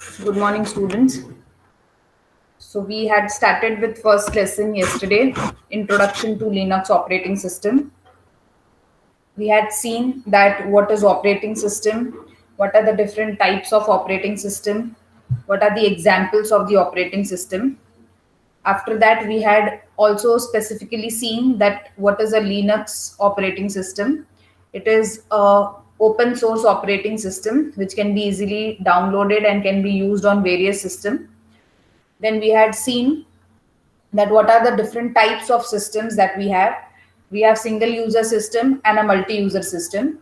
Good morning, students. So we had started with first lesson yesterday, Introduction to Linux Operating System. We had seen that what is operating system, what are the different types of operating system, what are the examples of the operating system. After that, we had also specifically seen that what is a Linux operating system. It is a open source operating system which can be easily downloaded and can be used on various systems. Then we had seen that what are the different types of systems that we have single user system and a multi user system.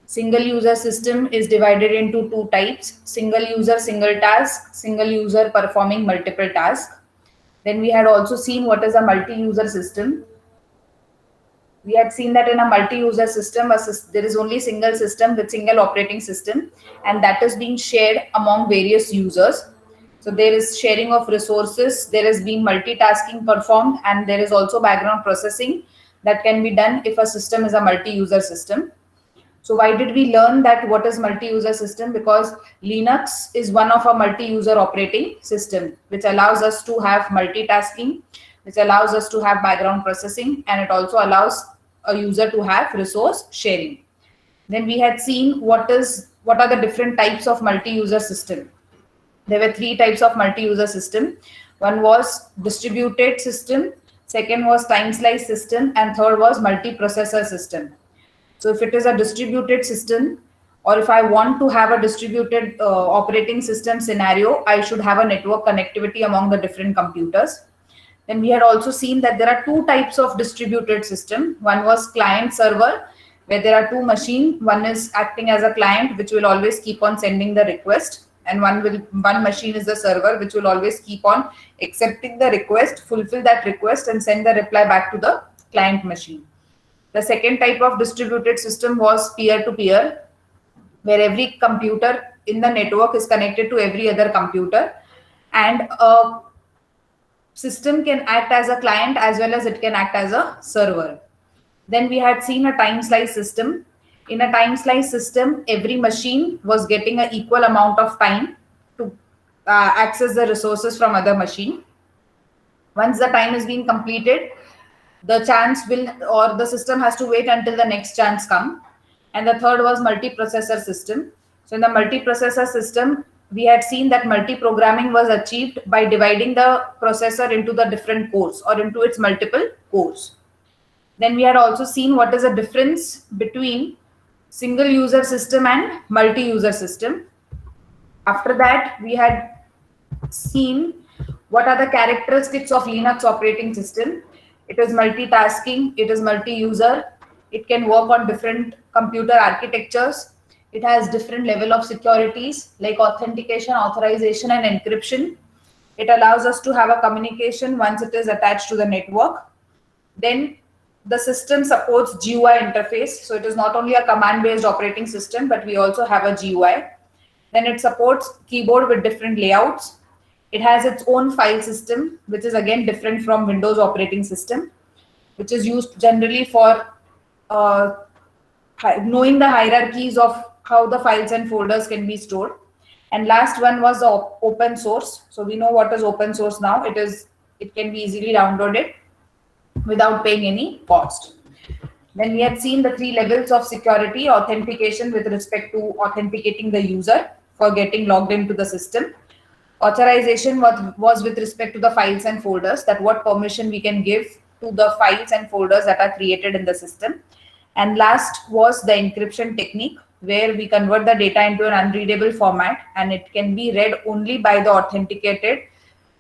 Single user system is divided into two types: single user single task, single user performing multiple tasks. Then we had also seen what is a multi user system. We had seen that in a multi-user system, there is only single system with single operating system, and that is being shared among various users. So there is sharing of resources, there is being multitasking performed, and there is also background processing that can be done if a system is a multi-user system. So why did we learn that what is multi-user system? Because Linux is one of a multi-user operating system, which allows us to have multitasking, which allows us to have background processing, and it also allows a user to have resource sharing. Then we had seen what are the different types of multi-user system. There were three types of multi-user system. One was distributed system, second was time slice system, and third was multiprocessor system. So if it is a distributed system, or if I want to have a distributed operating system scenario, I should have a network connectivity among the different computers. Then we had also seen that there are two types of distributed system. One was client server, where there are two machines. One is acting as a client, which will always keep on sending the request, and one machine is the server, which will always keep on accepting the request, fulfill that request, and send the reply back to the client machine. The second type of distributed system was peer-to-peer, where every computer in the network is connected to every other computer, and a system can act as a client as well as it can act as a server. Then we had seen a time slice system. In a time slice system, every machine was getting an equal amount of time to access the resources from other machine. Once the time is being completed, the chance will, or the system has to wait until the next chance come. And the third was multiprocessor system. So in the multiprocessor system, we had seen that multi-programming was achieved by dividing the processor into the different cores or into its multiple cores. Then we had also seen what is the difference between single user system and multi-user system. After that, we had seen what are the characteristics of Linux operating system. It is multitasking, it is multi-user, it can work on different computer architectures, it has different level of securities like authentication, authorization, and encryption. It allows us to have a communication once it is attached to the network. Then the system supports GUI interface, so it is not only a command-based operating system, but we also have a GUI. Then it supports keyboard with different layouts. It has its own file system, which is again different from Windows operating system, which is used generally for uh, knowing the hierarchies of how the files and folders can be stored. And last one was the open source. So we know what is open source now. It can be easily downloaded without paying any cost. Then we had seen the three levels of security: authentication with respect to authenticating the user for getting logged into the system. Authorization was with respect to the files and folders, that what permission we can give to the files and folders that are created in the system. And last was the encryption technique, where we convert the data into an unreadable format and it can be read only by the authenticated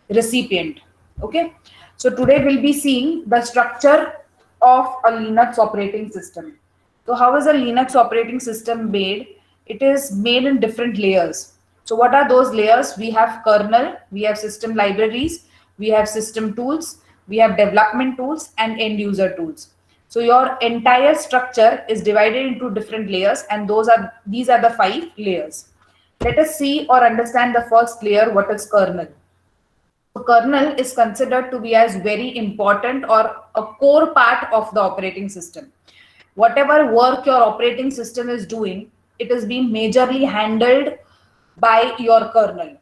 recipient. Okay, so today we'll be seeing the structure of a Linux operating system. So how is a Linux operating system made? It is made in different layers. So what are those layers? We have kernel, we have system libraries, we have system tools, we have development tools, and end user tools. So your entire structure is divided into different layers, and these are the 5 layers. Let us see or understand the first layer, what is kernel. So kernel is considered to be as very important or a core part of the operating system. Whatever work your operating system is doing, it is being majorly handled by your kernel.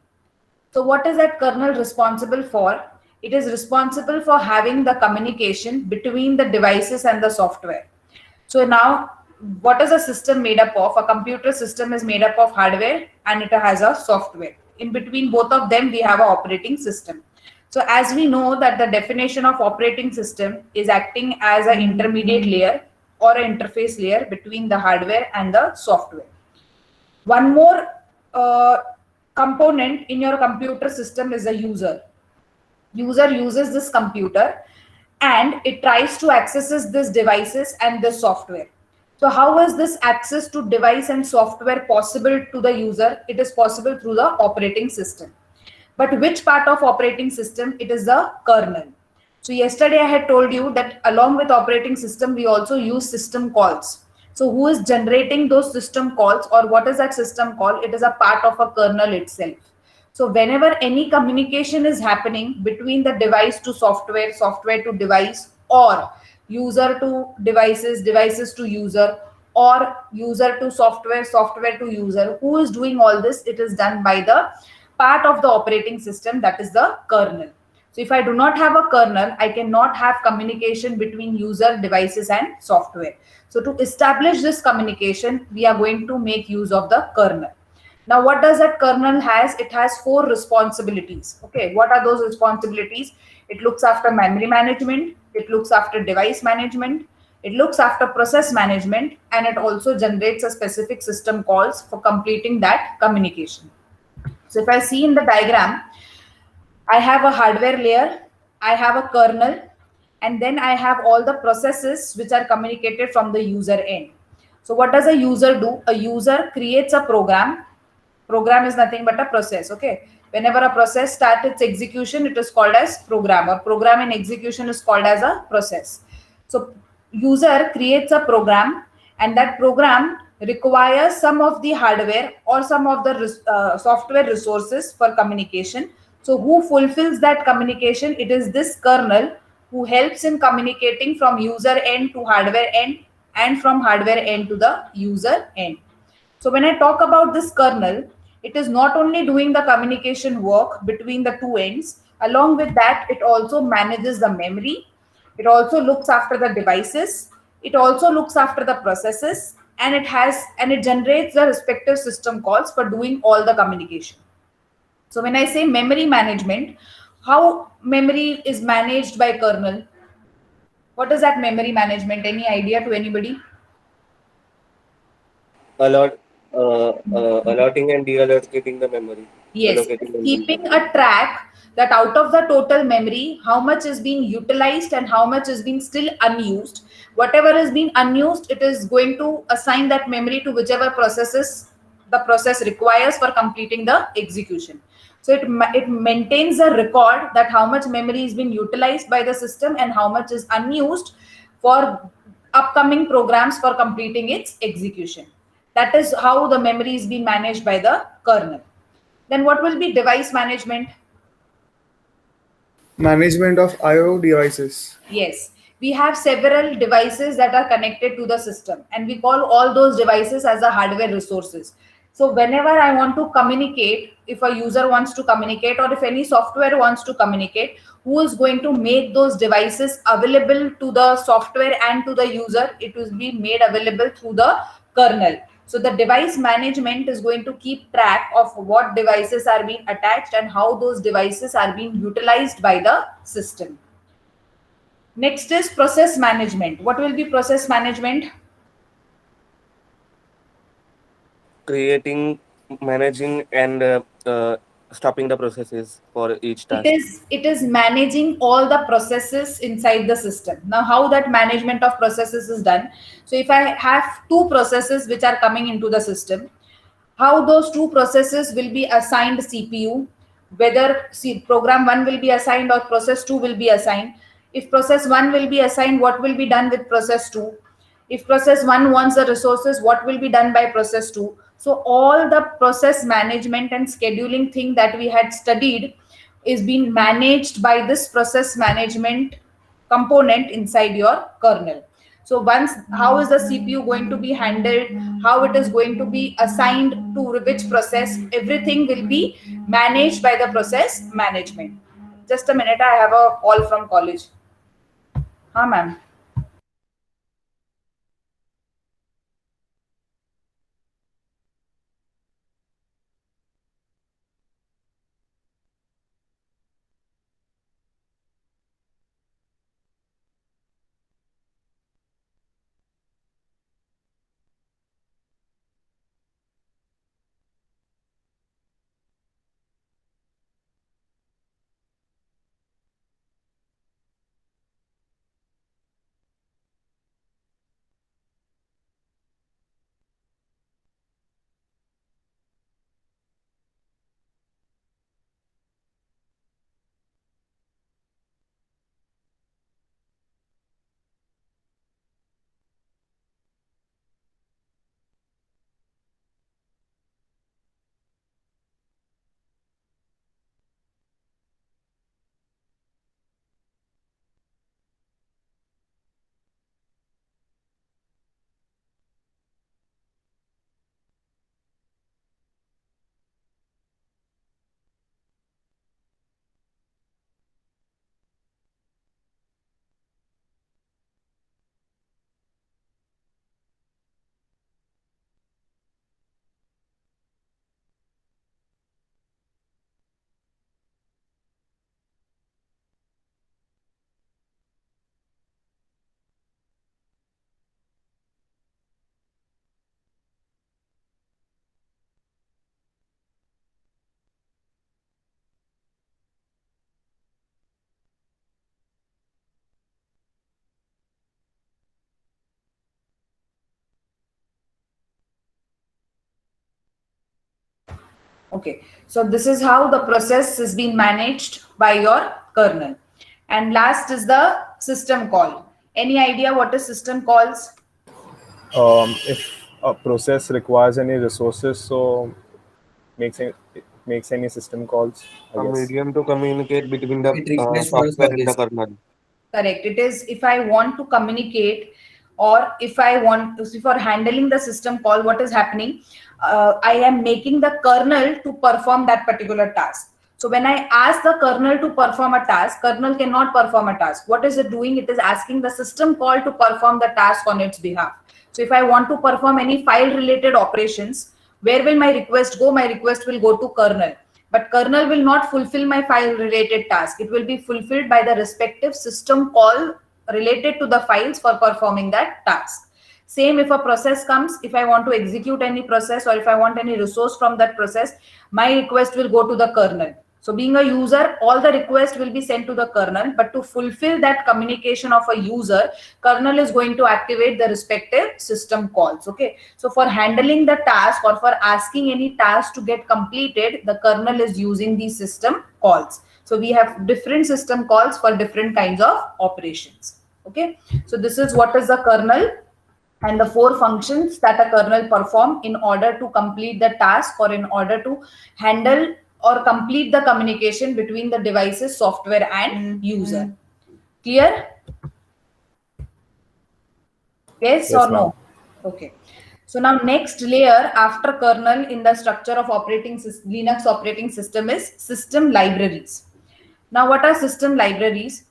So what is that kernel responsible for? It is responsible for having the communication between the devices and the software. So now, what is a system made up of? A computer system is made up of hardware and it has a software. In between both of them, we have an operating system. So as we know that the definition of operating system is acting as an intermediate layer or an interface layer between the hardware and the software. One more component in your computer system is a user. User uses this computer and it tries to access this devices and the software. So how is this access to device and software possible to the user? It is possible through the operating system. But which part of operating system? It is the kernel. So yesterday I had told you that along with operating system, we also use system calls. So who is generating those system calls, or what is that system call? It is a part of a kernel itself. So whenever any communication is happening between the device to software, software to device, or user to devices, devices to user, or user to software, software to user, who is doing all this? It is done by the part of the operating system, that is the kernel. So if I do not have a kernel, I cannot have communication between user, devices, and software. So to establish this communication, we are going to make use of the kernel. Now, what does that kernel has? It has 4 responsibilities. Okay, what are those responsibilities? It looks after memory management, it looks after device management, it looks after process management, and it also generates a specific system calls for completing that communication. So if I see in the diagram, I have a hardware layer, I have a kernel, and then I have all the processes which are communicated from the user end. So what does a user do? A user creates a program. Program is nothing but a process. Okay. Whenever a process starts its execution, it is called as program, or program in execution is called as a process. So user creates a program, and that program requires some of the hardware or some of the software resources for communication. So who fulfills that communication? It is this kernel who helps in communicating from user end to hardware end, and from hardware end to the user end. So when I talk about this kernel, it is not only doing the communication work between the two ends. Along with that, it also manages the memory. It also looks after the devices. It also looks after the processes, and it generates the respective system calls for doing all the communication. So when I say memory management, how memory is managed by kernel? What is that memory management? Any idea to anybody? Allot, allotting and deallocating the memory, Yes, allocating the memory. keeping a track that out of the total memory, how much is being utilized and how much is being still unused. Whatever is being unused, it is going to assign that memory to whichever processes the process requires for completing the execution. So it maintains a record that how much memory is being utilized by the system and how much is unused for upcoming programs for completing its execution. That is how the memory is being managed by the kernel. Then what will be device management? Management of IO devices. Yes, we have several devices that are connected to the system, and we call all those devices as the hardware resources. So whenever I want to communicate, if a user wants to communicate or if any software wants to communicate, who is going to make those devices available to the software and to the user? It will be made available through the kernel. So the device management is going to keep track of what devices are being attached and how those devices are being utilized by the system. Next is process management. What will be process management? Creating, managing, and stopping the processes for each It task. is managing all the processes inside the system. Now, how that management of processes is done? So if I have two processes which are coming into the system, how those two processes will be assigned CPU, whether program 1 will be assigned or process 2 will be assigned. If process 1 will be assigned, what will be done with process 2? If process 1 wants the resources, what will be done by process 2? So all the process management and scheduling thing that we had studied is being managed by this process management component inside your kernel. So once, how is the CPU going to be handled, how it is going to be assigned to which process, everything will be managed by the process management. Just a minute, I have a call from college. Huh, ma'am? Okay, so this is how the process is being managed by your kernel. And last is the system call. Any idea what is system calls? If a process requires any resources, so it makes any system calls, I A guess. medium to communicate between the It requires for software and the service. kernel. Correct. It is if I want to communicate, or if I want to see for handling the system call, what is happening? I am making the kernel to perform that particular task. So when I ask the kernel to perform a task, kernel cannot perform a task. What is it doing? It is asking the system call to perform the task on its behalf. So if I want to perform any file related operations, where will my request go? My request will go to kernel. But kernel will not fulfill my file related task. It will be fulfilled by the respective system call related to the files for performing that task. Same if a process comes, if I want to execute any process or if I want any resource from that process, my request will go to the kernel. So being a user, all the requests will be sent to the kernel, but to fulfill that communication of a user, kernel is going to activate the respective system calls. Okay. So for handling the task or for asking any task to get completed, the kernel is using these system calls. So we have different system calls for different kinds of operations. Okay. So this is what is the kernel and the 4 functions that a kernel perform in order to complete the task or in order to handle or complete the communication between the devices, software and user. Clear? Yes, Yes, or no? ma'am. Okay. So now next layer after kernel in the structure of Linux operating system is system libraries. Now what are system libraries?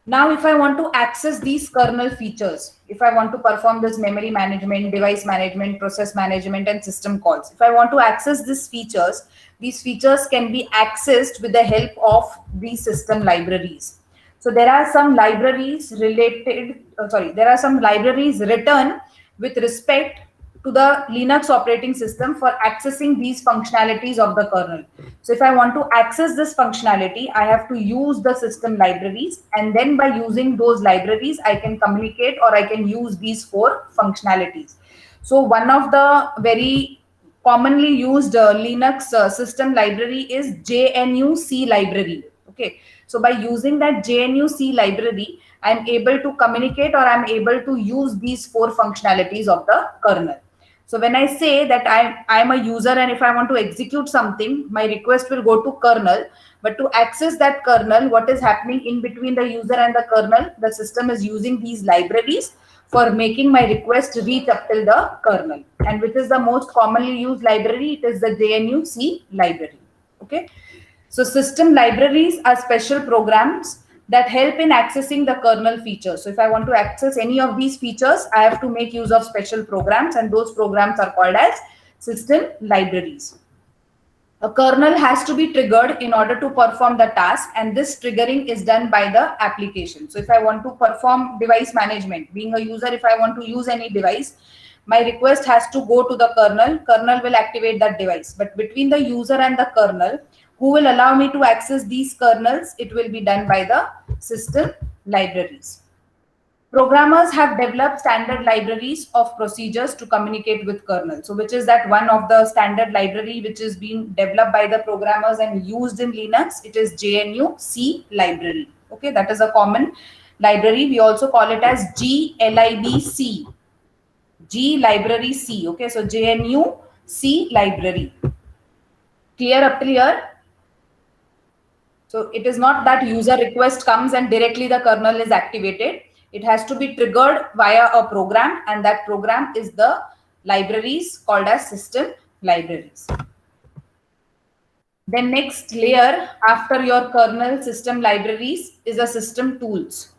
Now, if I want to access these kernel features, if I want to perform this memory management, device management, process management, and system calls, if I want to access these features can be accessed with the help of these system libraries. So there are some libraries there are some libraries written with respect to the Linux operating system for accessing these functionalities of the kernel. So if I want to access this functionality, I have to use the system libraries, and then by using those libraries, I can communicate or I can use these 4 functionalities. So one of the very commonly used Linux system library is JNU-C library. Okay, so by using that JNU-C library, I'm able to communicate or I'm able to use these 4 functionalities of the kernel. So when I say that I'm a user and if I want to execute something, my request will go to kernel. But to access that kernel, what is happening in between the user and the kernel, the system is using these libraries for making my request reach up till the kernel. And which is the most commonly used library? It is the JNU C library. Okay. So system libraries are special programs that help in accessing the kernel features. So if I want to access any of these features, I have to make use of special programs, and those programs are called as system libraries. A kernel has to be triggered in order to perform the task, and this triggering is done by the application. So if I want to perform device management, being a user, if I want to use any device, my request has to go to the kernel. Kernel will activate that device. But between the user and the kernel, who will allow me to access these kernels, it will be done by the system libraries. Programmers have developed standard libraries of procedures to communicate with kernel. So which is that one of the standard library which is being developed by the programmers and used in Linux? It is JNU C library. Okay, that is a common library. We also call it as glibc. G library C. Okay, so JNU C library. Clear up to here? So it is not that user request comes and directly the kernel is activated. It has to be triggered via a program, and that program is the libraries called as system libraries. Then next layer after your kernel system libraries is a system tools.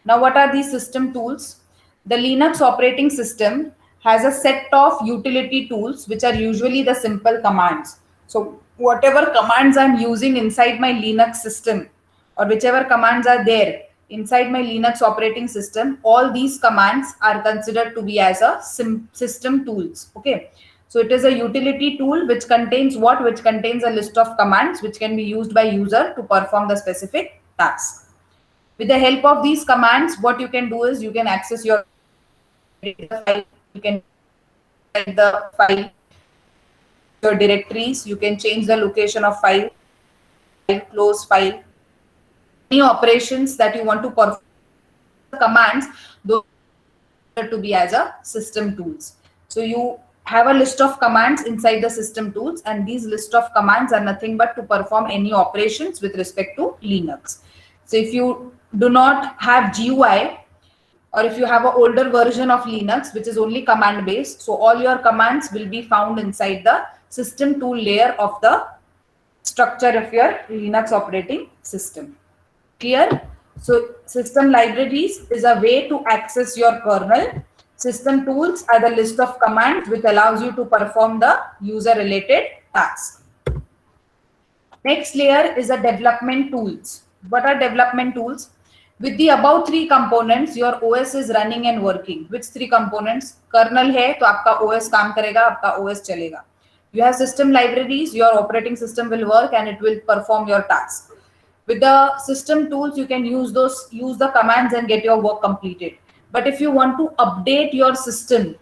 Now what are these system tools? The Linux operating system has a set of utility tools which are usually the simple commands. So whatever commands I'm using inside my Linux system, or whichever commands are there inside my Linux operating system, all these commands are considered to be as a system tools. Okay. So it is a utility tool which contains what? Which contains a list of commands which can be used by user to perform the specific task. With the help of these commands, what you can do is you can access your file, you can set the file, your directories, you can change the location of file, close file, any operations that you want to perform, commands, those are to be as a system tools. So you have a list of commands inside the system tools, and these list of commands are nothing but to perform any operations with respect to Linux. So if you do not have GUI, or if you have an older version of Linux which is only command based, so all your commands will be found inside the system tool layer of the structure of your Linux operating system. Clear? So system libraries is a way to access your kernel. System tools are the list of commands which allows you to perform the user related tasks. Next layer is a development tools. What are development tools? With the above three components, your OS is running and working. Which three components? Kernel है तो आपका OS काम करेगा, आपका OS चलेगा. You have system libraries, your operating system will work and it will perform your task. With the system tools, you can use the commands and get your work completed. But if you want to update your system,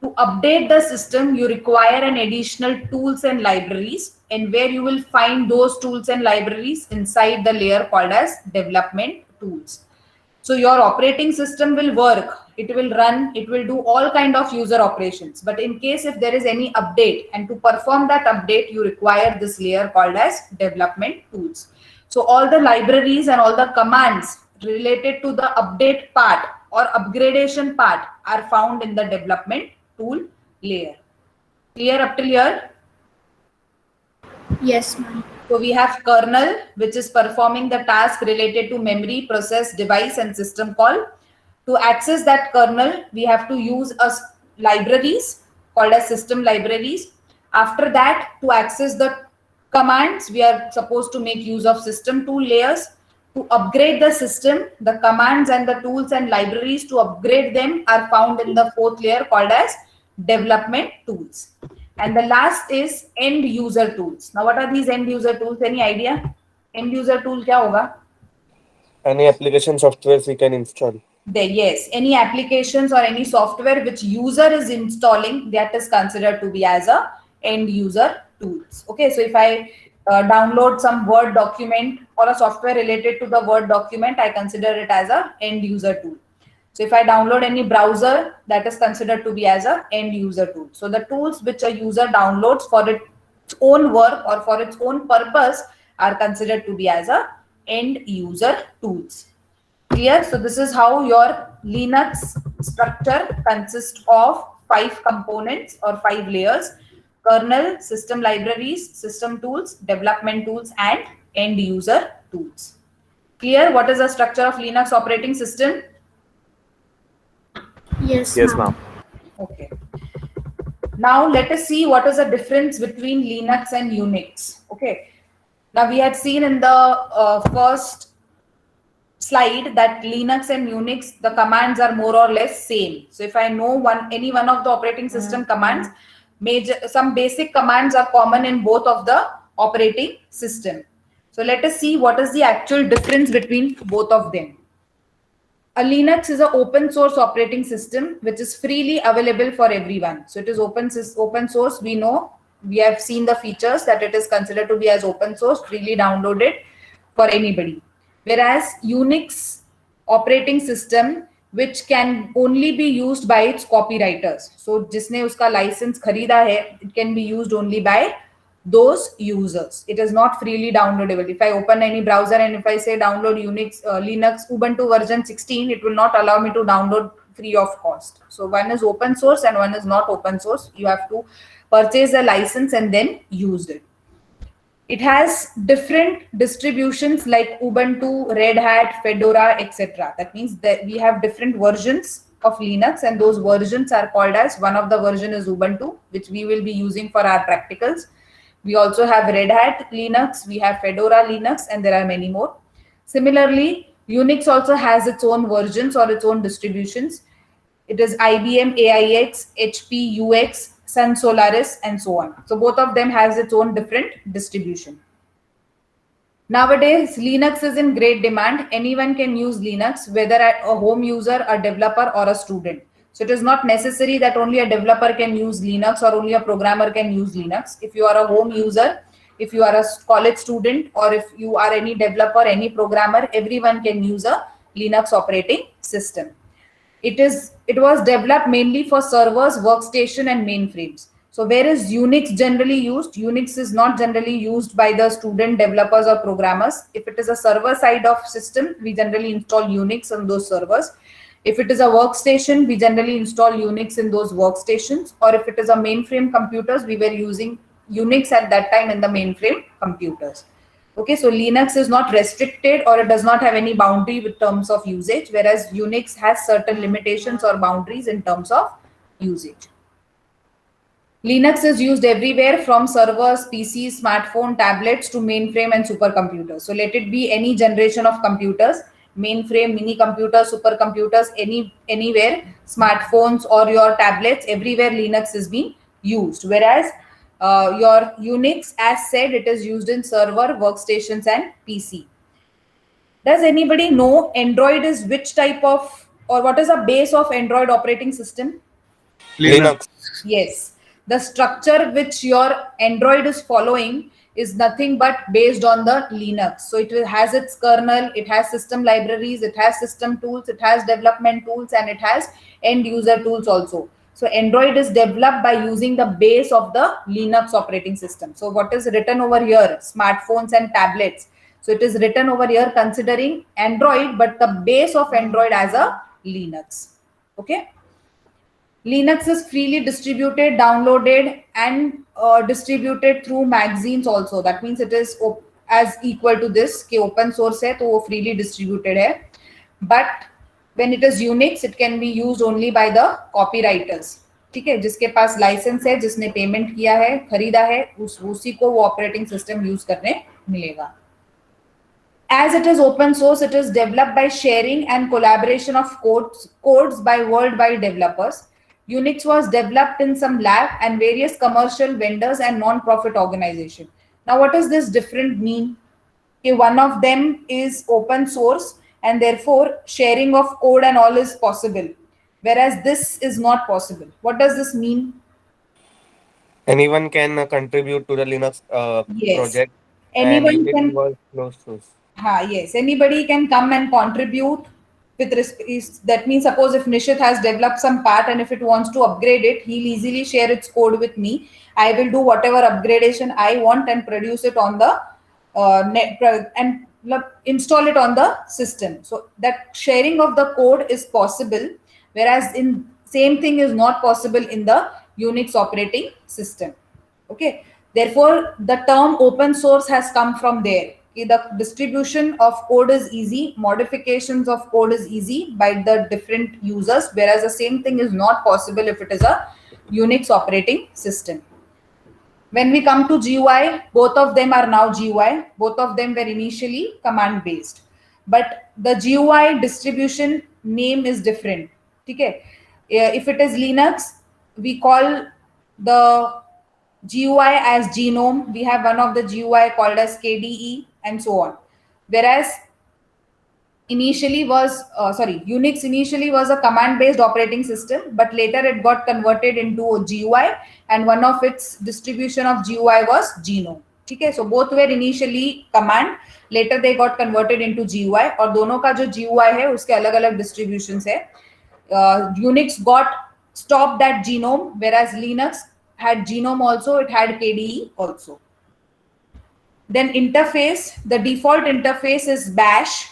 to update the system, you require an additional tools and libraries, and where you will find those tools and libraries inside the layer called as development tools. So your operating system will work, it will run, it will do all kind of user operations. But in case if there is any update, and to perform that update, you require this layer called as development tools. So all the libraries and all the commands related to the update part or upgradation part are found in the development tool layer. Clear up till here? Yes, ma'am. So we have kernel, which is performing the task related to memory, process, device, and system call. To access that kernel, we have to use libraries called as system libraries. After that, to access the commands, we are supposed to make use of system tool layers. To upgrade the system, the commands and the tools and libraries to upgrade them are found in the fourth layer called as development tools. And the last is end user tools. Now, what are these end user tools? Any idea? End user tool क्या होगा? Any application softwares we can install. Yes, any applications or any software which user is installing, that is considered to be as a end user tools. Okay, so if I download some Word document or a software related to the Word document, I consider it as a end user tool. So if I download any browser, that is considered to be as a end user tool. So the tools which a user downloads for its own work or for its own purpose are considered to be as a end user tools. Clear? So this is how your Linux structure consists of 5 components or 5 layers: kernel, system libraries, system tools, development tools, and end user tools. Clear? What is the structure of Linux operating system? Yes, Yes, ma'am. ma'am. Okay. Now let us see what is the difference between Linux and Unix. Okay. Now we had seen in the first slide that Linux and Unix, the commands are more or less same. So if I know any one of the operating system commands, some basic commands are common in both of the operating system. So let us see what is the actual difference between both of them. A Linux is an open source operating system which is freely available for everyone. So it is open source. We know, we have seen the features that it is considered to be as open source, freely downloaded for anybody. Whereas Unix operating system, which can only be used by its copywriters. So जिसने उसका license खरीदा है, it can be used only by those users. It is not freely downloadable. If I open any browser and if I say download Unix, Linux Ubuntu version 16, it will not allow me to download free of cost. So one is open source and one is not open source. You have to purchase a license and then use it. It has different distributions like Ubuntu, Red Hat, Fedora, etc. That means that we have different versions of Linux, and those versions are called as, one of the version is Ubuntu, which we will be using for our practicals. We also have Red Hat Linux, we have Fedora Linux, and there are many more. Similarly, Unix also has its own versions or its own distributions. It is IBM AIX, HP UX, Sun Solaris, and so on. So both of them has its own different distribution. Nowadays, Linux is in great demand. Anyone can use Linux, whether a home user, a developer, or a student. So it is not necessary that only a developer can use Linux or only a programmer can use Linux. If you are a home user, if you are a college student, or if you are any developer, any programmer, everyone can use a Linux operating system. It was developed mainly for servers, workstation, and mainframes. So where is Unix generally used? Unix is not generally used by the student developers or programmers. If it is a server side of system, we generally install Unix on those servers. If it is a workstation, we generally install Unix in those workstations. Or if it is a mainframe computers, we were using Unix at that time in the mainframe computers. Okay, so Linux is not restricted or it does not have any boundary with terms of usage, whereas Unix has certain limitations or boundaries in terms of usage. Linux is used everywhere from servers, PCs, smartphone, tablets to mainframe and supercomputers. So let it be any generation of computers, mainframe, mini computers, supercomputers, anywhere, smartphones or your tablets, everywhere Linux is being used. Whereas your Unix, as said, it is used in server, workstations, and PC. Does anybody know Android is which type of, or what is the base of Android operating system? Linux. Yes. The structure which your Android is following is nothing but based on the Linux. So it has its kernel, it has system libraries, it has system tools, it has development tools, and it has end user tools also. So Android is developed by using the base of the Linux operating system. So what is written over here? Smartphones and tablets. So it is written over here considering Android, but the base of Android as a Linux. Okay. Linux is freely distributed, downloaded, and distributed through magazines also. That means it is as equal to this कि open source है तो वो freely distributed है. But when it is Unix, it can be used only by the copywriters. ठीक है, जिसके पास licence है, जिसने पेमेंट किया है, खरीदा है, उसी को वो ऑपरेटिंग सिस्टम यूज करने मिलेगा. As it is open source, it is developed by sharing and collaboration of codes by worldwide developers. Unix was developed in some lab and various commercial vendors and non-profit organization. Now, what does this different mean? Okay, one of them is open source and therefore sharing of code and all is possible, whereas this is not possible. What does this mean? Anyone can contribute to the Linux Yes. project. Anyone and can. was closed source. Yes, anybody can come and contribute with respect. That means suppose if Nishit has developed some part and if it wants to upgrade it, he'll easily share its code with me. I will do whatever upgradation I want and produce it on the and install it on the system. So that sharing of the code is possible, whereas in same thing is not possible in the Unix operating system. Okay, therefore the term open source has come from there. Okay, the distribution of code is easy, modifications of code is easy by the different users, whereas the same thing is not possible if it is a Unix operating system. When we come to GUI, both of them are now GUI. Both of them were initially command based, but the GUI distribution name is different. Okay, if it is Linux, we call the GUI as Genome. We have one of the GUI called as KDE and so on. Whereas Unix initially was a command based operating system, but later it got converted into a GUI, and one of its distribution of GUI was Genome. Okay, so both were initially command, later they got converted into GUI, और दोनों का जो GUI है उसके अलग अलग distributions है. Unix got stopped at Genome, whereas Linux had Genome also, it had KDE also. Then interface, the default interface is bash,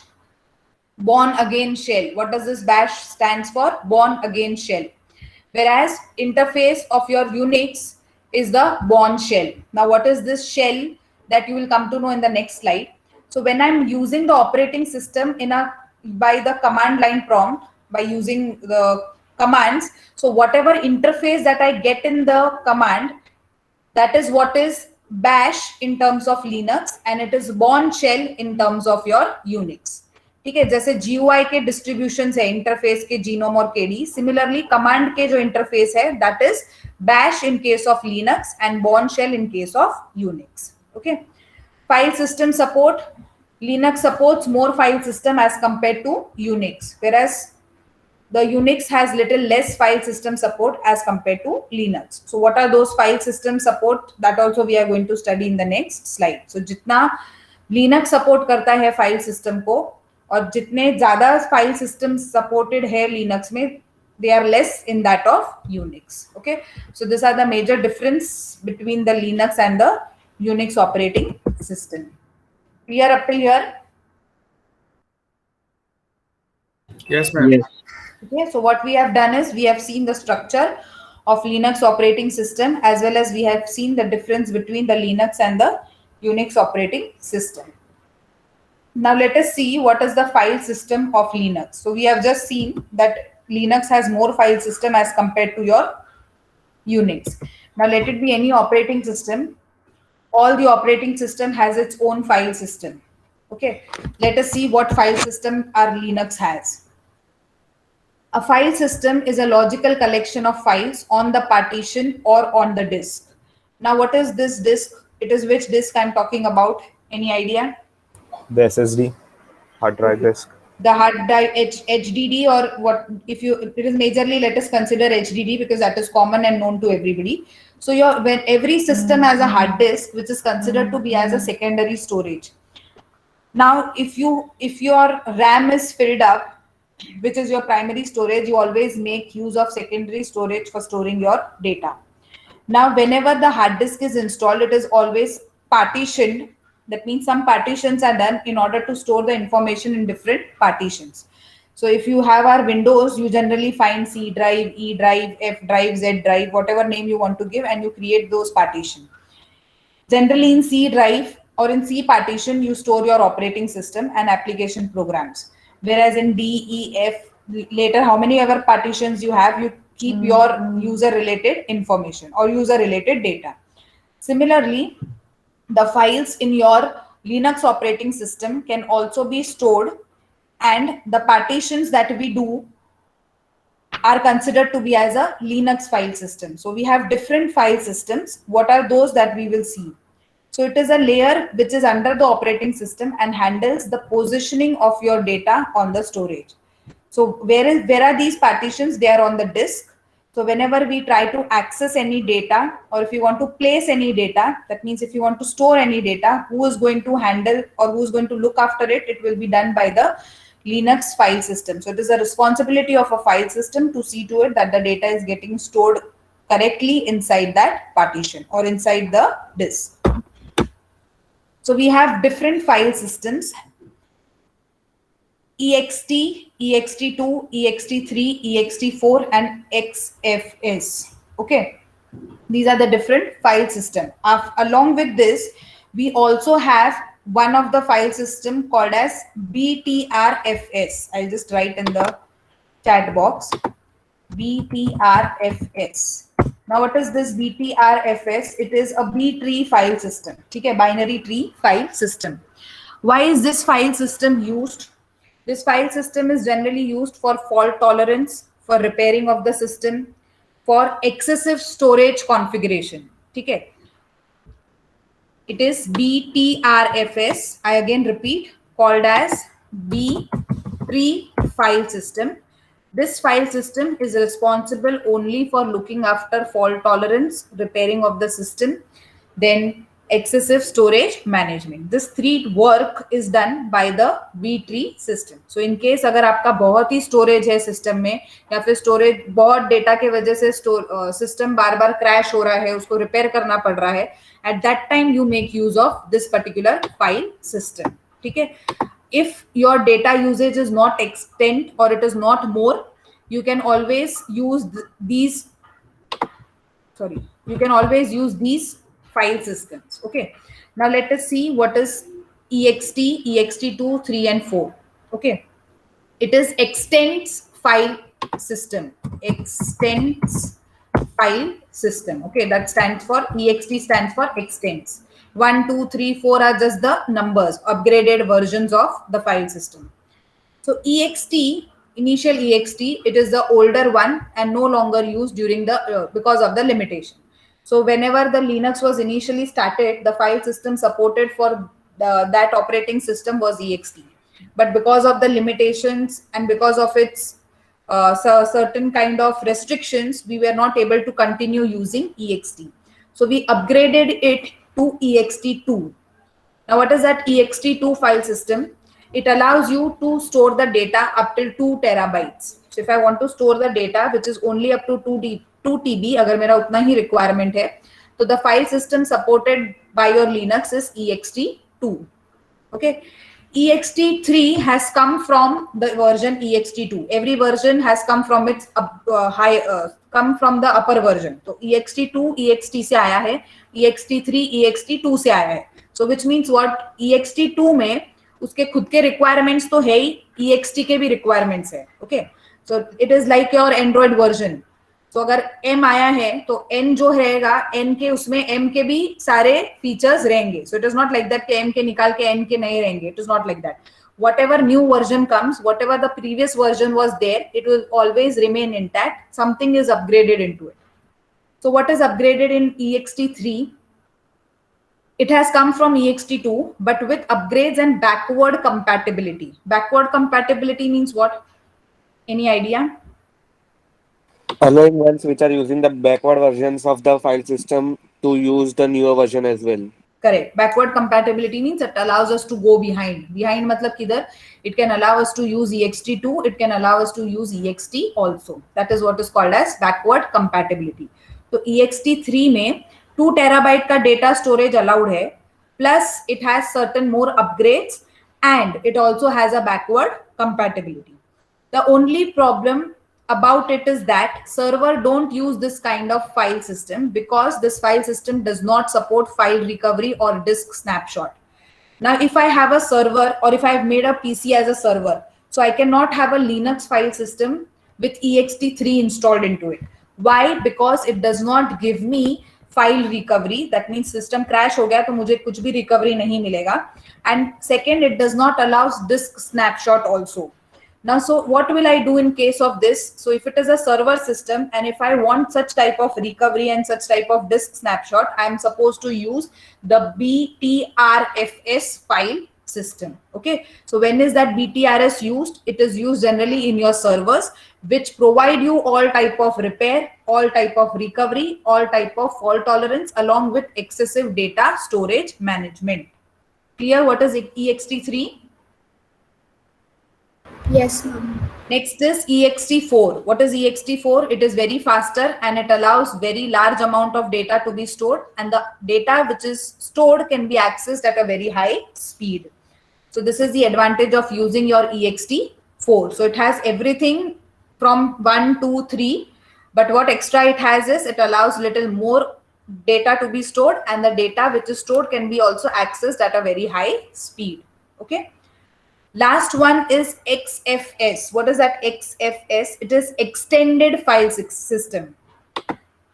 born again shell. What does this bash stands for? Born again shell. Whereas interface of your Unix is the Bourne shell. Now what is this shell? That you will come to know in the next slide. So when I'm using the operating system by the command line prompt, by using the commands, so whatever interface that I get in the command, that is what is bash in terms of Linux, and it is Bourne shell in terms of your Unix. ठीक है, जैसे GUI के distributions है interface के genome और KD, similarly command के जो interface है that is bash in case of Linux and Bourne shell in case of Unix. Okay, file system support, Linux supports more file system as compared to Unix, whereas the Unix has little less file system support as compared to Linux. So what are those file system support? That also we are going to study in the next slide. So जितना Linux support करता है file system को, और जितने ज्यादा file system supported है Linux में, they are less in that of Unix. Okay, so these are the major difference between the Linux and the Unix operating system. Clear up till here? Yes, ma'am. Yes. Okay, so what we have done is we have seen the structure of Linux operating system, as well as we have seen the difference between the Linux and the Unix operating system. Now let us see what is the file system of Linux. So we have just seen that Linux has more file system as compared to your Unix. Now let it be any operating system. All the operating system has its own file system. Okay, let us see what file system our Linux has. A file system is a logical collection of files on the partition or on the disk. Now what is this disk? It is which disk I'm talking about? Any idea? The SSD, hard drive disk. The hard drive HDD, or what if you, it is majorly, let us consider HDD because that is common and known to everybody. So when every system has a hard disk, which is considered to be as a secondary storage. Now if your RAM is filled up, which is your primary storage, you always make use of secondary storage for storing your data. Now whenever the hard disk is installed, it is always partitioned. That means some partitions are done in order to store the information in different partitions. So if you have our Windows, you generally find C drive, E drive, F drive, Z drive, whatever name you want to give, and you create those partitions. Generally in C drive or in C partition, you store your operating system and application programs. Whereas in D, E, F, later how many ever partitions you have, you keep your user related information or user related data. Similarly, the files in your Linux operating system can also be stored, and the partitions that we do are considered to be as a Linux file system. So we have different file systems. What are those that we will see? So it is a layer which is under the operating system and handles the positioning of your data on the storage. So where are these partitions? They are on the disk. So whenever we try to access any data, or if you want to place any data, that means if you want to store any data, who is going to handle or who is going to look after it, it will be done by the Linux file system. So it is a responsibility of a file system to see to it that the data is getting stored correctly inside that partition or inside the disk. So we have different file systems: ext, ext2, ext3, ext4, and xfs. Okay, these are the different file system. Along with this, we also have one of the file system called as btrfs. I'll just write in the chat box, btrfs. Now what is this btrfs? It is a b tree file system. Okay, binary tree file system. Why is this file system used? This file system is generally used for fault tolerance, for repairing of the system, for excessive storage configuration. Okay, it is btrfs. I again repeat, called as b tree file system. This file system is responsible only for looking after fault tolerance, repairing of the system, then excessive storage management. This three work is done by the B-tree system. So in case अगर आपका बहुत ही storage है system में, या फिर storage बहुत data के वजह से system बार बार crash हो रहा है, उसको repair करना पड़ रहा है, at that time you make use of this particular file system. ठीक है? If your data usage is not extent or it is not more, you can always use these. Sorry, you can always use these file systems. Okay, now let us see what is ext, ext2, 3 and 4. Okay, it is extends file system. Extends file system. Okay, that stands for ext, stands for extends. 1, 2, 3, 4 are just the numbers, upgraded versions of the file system. So ext, initial ext, it is the older one and no longer used during the because of the limitation. So whenever the Linux was initially started, the file system supported for that operating system was ext. But because of the limitations and because of its certain kind of restrictions, we were not able to continue using ext. So we upgraded it to ext2. Now what is that ext2 file system? It allows you to store the data up till 2 terabytes. So if I want to store the data which is only up to 2 TB, अगर मेरा उतना ही requirement है, तो the file system supported by your Linux is ext2. Okay, ext3 has come from the version ext2. Every version has come from its come from the upper version. So ext2 ext से आया है, ext3 ext2 से आया है. So which means what? ext2 में उसके खुद के requirements तो है ही, ext के भी requirements है. Okay, so it is like your Android version. So अगर M आया है तो N जो रहेगा, N के उसमें M के भी सारे features रहेंगे. So it is not like that कि M के निकाल के N के नहीं रहेंगे. It is not like that. Whatever new version comes, whatever the previous version was there, it will always remain intact. Something is upgraded into it. So what is upgraded in ext3? It has come from ext2, but with upgrades and backward compatibility. Backward compatibility means what? Any idea? Allowing ones which are using the backward versions of the file system to use the newer version as well. Correct. Backward compatibility means it allows us to go behind. Behind matlab kidhar? It can allow us to use ext2. It can allow us to use ext also. That is what is called as backward compatibility. So ext3 में 2 terabyte का data storage allowed है. Plus it has certain more upgrades and it also has a backward compatibility. The only problem about it is that server don't use this kind of file system because this file system does not support file recovery or disk snapshot. Now, if I have a server or if I've made a PC as a server, so I cannot have a Linux file system with ext3 installed into it. Why? Because it does not give me file recovery. That means system crash हो गया तो मुझे कुछ भी recovery नहीं मिलेगा. And second, it does not allow disk snapshot also. Now, so what will I do in case of this? So if it is a server system and if I want such type of recovery and such type of disk snapshot, I am supposed to use the BTRFS file system. Okay, so when is that BTRS used? It is used generally in your servers, which provide you all type of repair, all type of recovery, all type of fault tolerance, along with excessive data storage management. Clear what is ext3? Yes, ma'am. Next is ext4. What is ext4? It is very faster and it allows very large amount of data to be stored, and the data which is stored can be accessed at a very high speed. So this is the advantage of using your ext4. So it has everything from 1, 2, 3, but what extra it has is it allows little more data to be stored, and the data which is stored can be also accessed at a very high speed. Okay. Last one is XFS. What is that XFS? It is extended file system.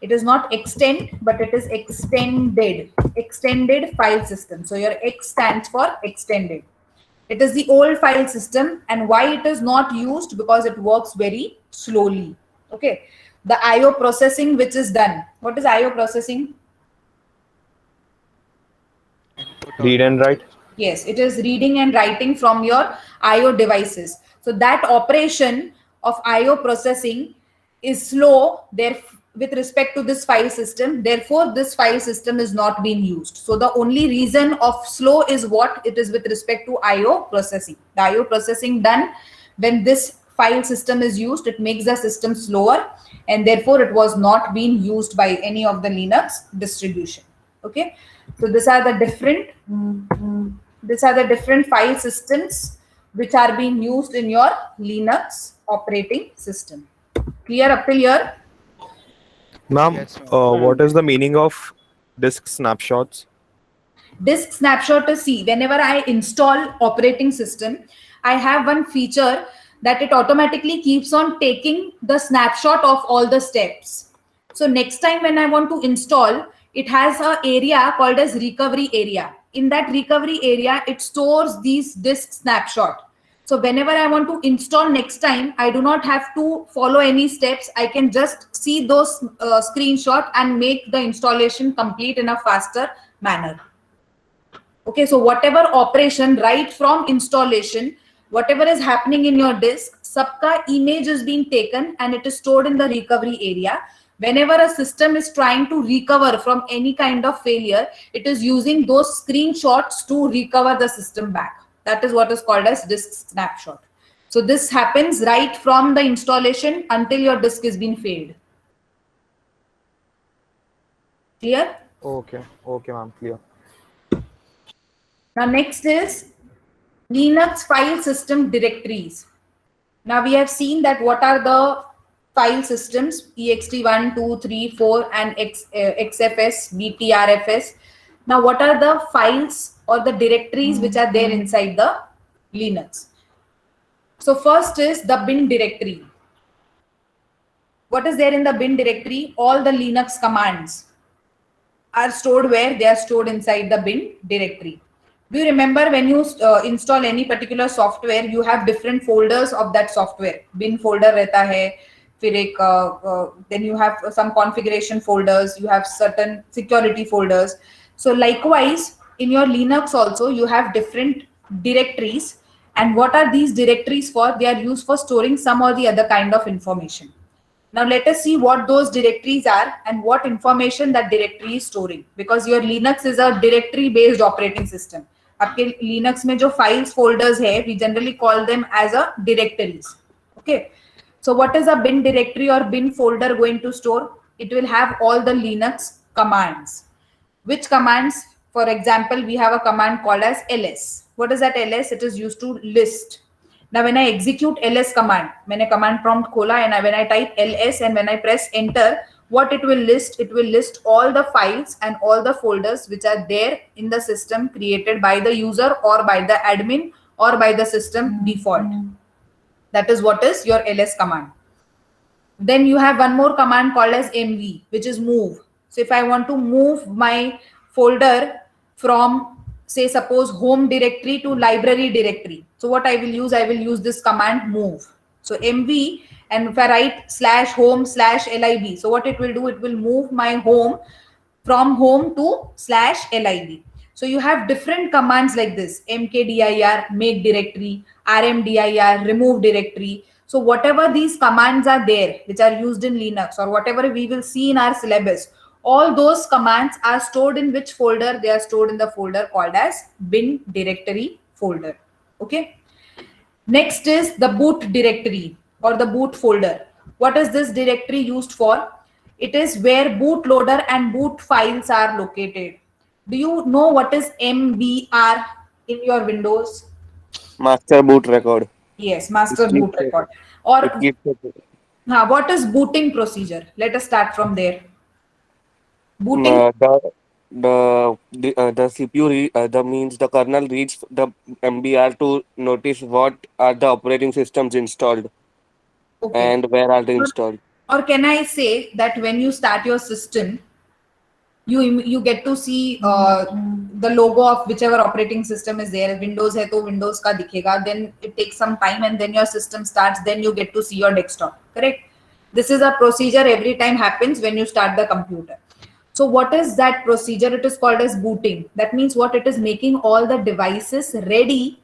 It is not extend, but it is extended file system. So your X stands for extended. It is the old file system, and why it is not used? Because it works very slowly. Okay. The IO processing which is done. What is IO processing? Read and write. Yes, it is reading and writing from your IO devices. So that operation of IO processing is slow there with respect to this file system. Therefore, this file system is not being used. So the only reason of slow is what it is with respect to IO processing. The IO processing done when this file system is used, it makes the system slower, and therefore it was not being used by any of the Linux distribution. Okay. So these are the different file systems which are being used in your Linux operating system. Clear up till here? Ma'am, Yes, ma'am. what is the meaning of disk snapshots? Disk snapshot is, see, whenever I install operating system, I have one feature that it automatically keeps on taking the snapshot of all the steps. So next time when I want to install, it has a area called as recovery area. In that recovery area, it stores these disk snapshot. So whenever I want to install next time, I do not have to follow any steps. I can just see those screenshot and make the installation complete in a faster manner. Okay, so whatever operation right from installation, whatever is happening in your disk, sabka image is being taken and it is stored in the recovery area. Whenever a system is trying to recover from any kind of failure, it is using those screenshots to recover the system back. That is what is called as disk snapshot. So this happens right from the installation until your disk is being failed. Clear? Okay, ma'am, clear. Now next is Linux file system directories. Now we have seen that what are the file systems: ext1, 2, 3, 4 and xfs, btrfs. Now what are the files or the directories which are there inside the Linux? So first is the bin directory. What is there in the bin directory? All the Linux commands are stored where? They are stored inside the bin directory. Do you remember when you install any particular software, you have different folders of that software? Bin folder rehta hai, फिर एक, then you have some configuration folders, you have certain security folders. So likewise, in your Linux also, you have different directories. And what are these directories for? They are used for storing some or the other kind of information. Now let us see what those directories are and what information that directory is storing, because your Linux is a directory based operating system. आपके Linux में जो files folders है, we generally call them as a directories. Okay. So what is a bin directory or bin folder going to store? It will have all the Linux commands. Which commands? For example, we have a command called as ls. What is that ls? It is used to list. Now when I execute ls command, मैंने command prompt खोला and when I type ls and when I press enter, what it will list all the files and all the folders which are there in the system created by the user or by the admin or by the system default. That is what is your ls command. Then you have one more command called as mv, which is move. So if I want to move my folder from, say, suppose home directory to library directory, so what I will use this command move. So mv, and if I write /home/lib, so what it will do, it will move my home from home to /lib. So you have different commands like this: mkdir, make directory, rmdir, remove directory. So whatever these commands are there, which are used in Linux or whatever we will see in our syllabus, all those commands are stored in which folder? They are stored in the folder called as bin directory folder. Okay. Next is the boot directory or the boot folder. What is this directory used for? It is where bootloader and boot files are located. Do you know what is MBR in your Windows? Master boot record. Yes, master It boot keeps it. record. Or It keeps it. what is booting procedure? Let us start from there. Booting. The CPU the means the kernel reads the MBR to notice what are the operating systems installed Okay. and where are they Or, installed. or can I say that when you start your system, you get to see the logo of whichever operating system is there. Windows hai to Windows ka dikhega. Then it takes some time and then your system starts. Then you get to see your desktop. Correct. This is a procedure every time happens when you start the computer. So what is that procedure? It is called as booting. That means what? It is making all the devices ready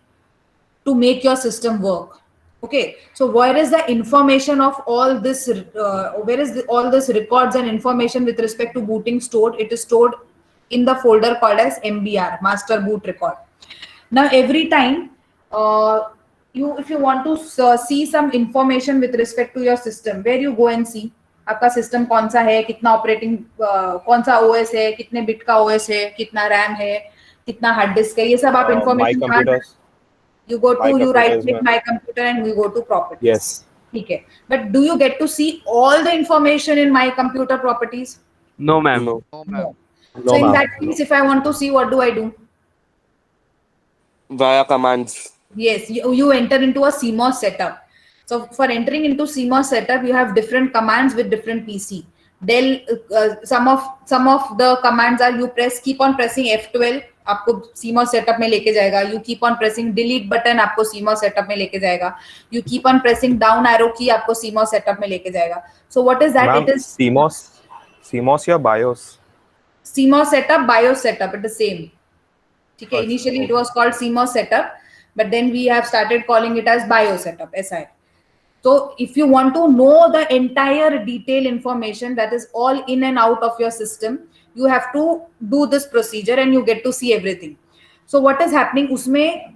to make your system work. Okay, so where is the information of all this, where is all this records and information with respect to booting stored? It is stored in the folder called as MBR, master boot record. Now every time you, if you want to see some information with respect to your system, where you go and see आपका system कौन सा है, कितना operating, कौन सा OS है, कितने bit का ओएस है, कितना रैम है, कितना हार्ड डिस्क है, ये सब आप My information computers. you go My to, you right computers, click ma'am. my computer and you go to properties. Yes. Okay, but do you get to see all the information in my computer properties? No, ma'am. No. No. No, So in ma'am. that case, if I want to see, what do I do? Via commands. Yes, you enter into a CMOS setup. So for entering into CMOS setup, you have different commands with different PC. Dell, some of the commands are, you keep on pressing F12, आपको CMOS setup में लेके जाएगा. You keep on pressing delete button, आपको CMOS setup में लेके जाएगा. You keep on pressing down arrow key, आपको CMOS setup में लेके जाएगा. So what is that? Ma'am, It is CMOS या BIOS? CMOS setup, BIOS setup, it is same. Okay, Achha, initially it okay. was called CMOS setup, but then we have started calling it as BIOS setup, SI. So if you want to know the entire detail information that is all in and out of your system, you have to do this procedure and you get to see everything. So what is happening उसमें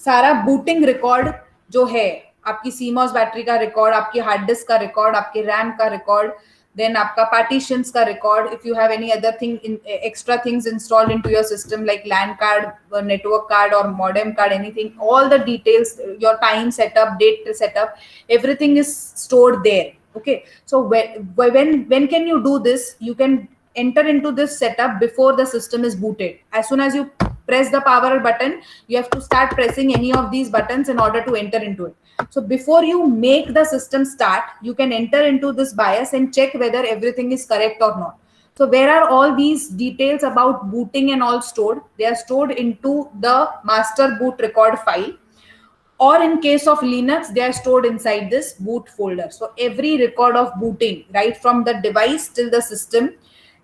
सारा booting record जो है, आपकी CMOS battery का record, आपकी hard disk का record, आपके RAM का रिकॉर्ड, then आपका partitions का record, if you have any other thing in extra things installed into your system like LAN card, network card or modem card, anything, all the details, your time setup, date setup, everything is stored there. Okay, so when can you do this? You can enter into this setup before the system is booted. As soon as you press the power button, you have to start pressing any of these buttons in order to enter into it. So before you make the system start, you can enter into this BIOS and check whether everything is correct or not. So where are all these details about booting and all stored? They are stored into the master boot record file, or in case of Linux, they are stored inside this boot folder. So every record of booting, right from the device till the system,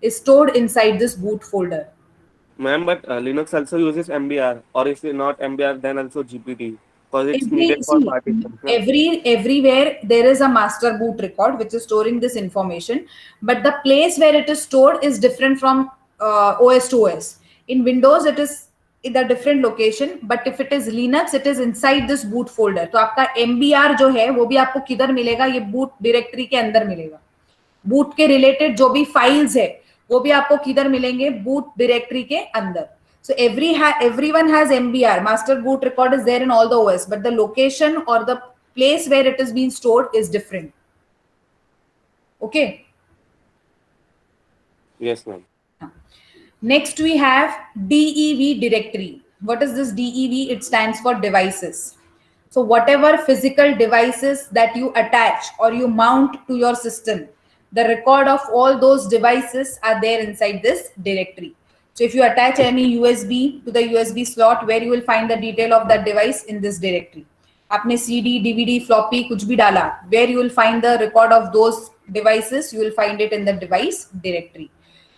is stored inside this boot folder. Ma'am, but Linux also uses MBR, or if not MBR, then also GPT, because it's needed for partitions. Yeah? Everywhere there is a master boot record which is storing this information, but the place where it is stored is different from OS to OS. In Windows, it is in a different location, but if it is Linux, it is inside this boot folder. तो आपका MBR जो है वो भी आपको किधर मिलेगा? ये boot directory के अंदर मिलेगा. बूट के रिलेटेड जो भी फाइल्स है वो भी आपको किधर मिलेंगे? बूट डायरेक्टरी के अंदर. So everyone has MBR, master boot record is there in all the OS, but the location or the place where it is being stored is different. Okay. Yes, ma'am. Next we have DEV directory. What is this DEV? It stands for devices. So whatever physical devices that you attach or you mount to your system, the record of all those devices are there inside this directory. So if you attach any USB to the USB slot, where you will find the detail of that device in this directory. आपने CD, DVD, floppy कुछ भी डाला, where you will find the record of those devices, you will find it in the device directory.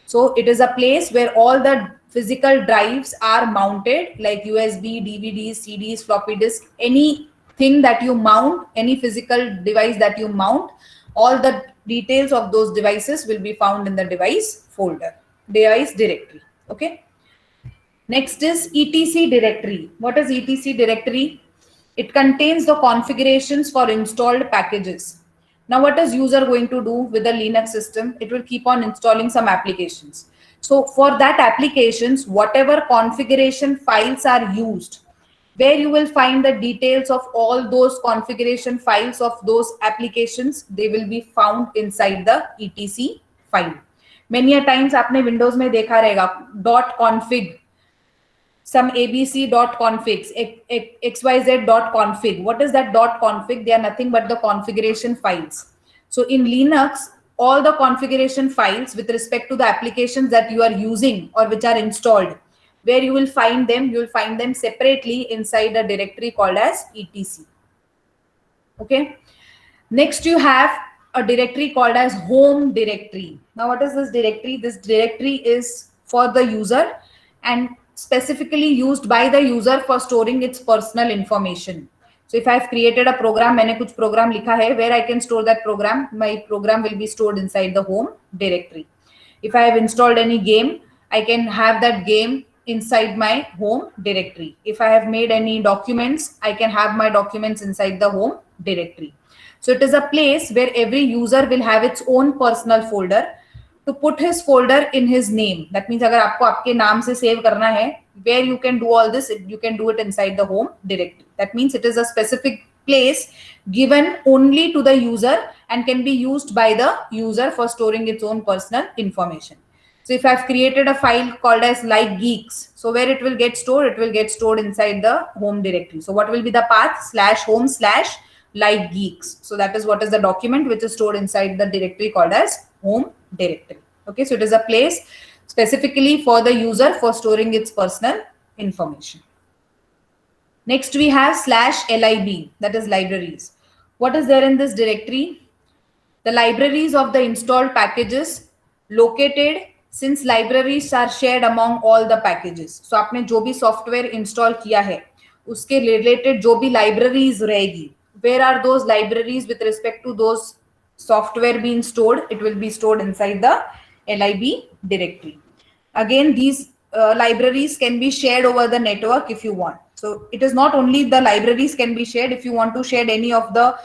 So it is a place where all the physical drives are mounted, like USB, DVDs, CDs, floppy disk, anything that you mount, any physical device that you mount, all the details of those devices will be found in the device folder, device directory. Okay. Next is ETC directory. What is ETC directory? It contains the configurations for installed packages. Now, what is user going to do with the Linux system? It will keep on installing some applications. So for that applications, whatever configuration files are used, where you will find the details of all those configuration files of those applications, they will be found inside the etc file. Many a times आपने Windows में देखा रहेगा .config, some abc.configs, xyz.config. What is that .config? They are nothing but the configuration files. So in Linux, all the configuration files with respect to the applications that you are using or which are installed, where you will find them separately inside a directory called as etc. Okay. Next, you have a directory called as home directory. Now, what is this directory? This directory is for the user and specifically used by the user for storing its personal information. So if I have created a program, मैंने कुछ program लिखा है, where I can store that program, my program will be stored inside the home directory. If I have installed any game, I can have that game inside my home directory. If I have made any documents, I can have my documents inside the home directory. So it is a place where every user will have its own personal folder to put his folder in his name. That means अगर आपको आपके नाम से save करना है, where you can do all this, you can do it inside the home directory. That means it is a specific place given only to the user and can be used by the user for storing its own personal information. So if I've created a file called as like geeks, so where it will get stored, it will get stored inside the home directory. So what will be the path? /home/like geeks. So that is what is the document which is stored inside the directory called as home directory. Okay, so it is a place specifically for the user for storing its personal information. Next, we have /lib, that is libraries. What is there in this directory? The libraries of the installed packages located, since libraries are shared among all the packages. So आपने जो भी software install किया है, उसके related जो भी libraries रहेगी, where are those libraries with respect to those software being stored? It will be stored inside the lib directory. Again, these libraries can be shared over the network if you want. So it is not only the libraries can be shared. If you want to share any of the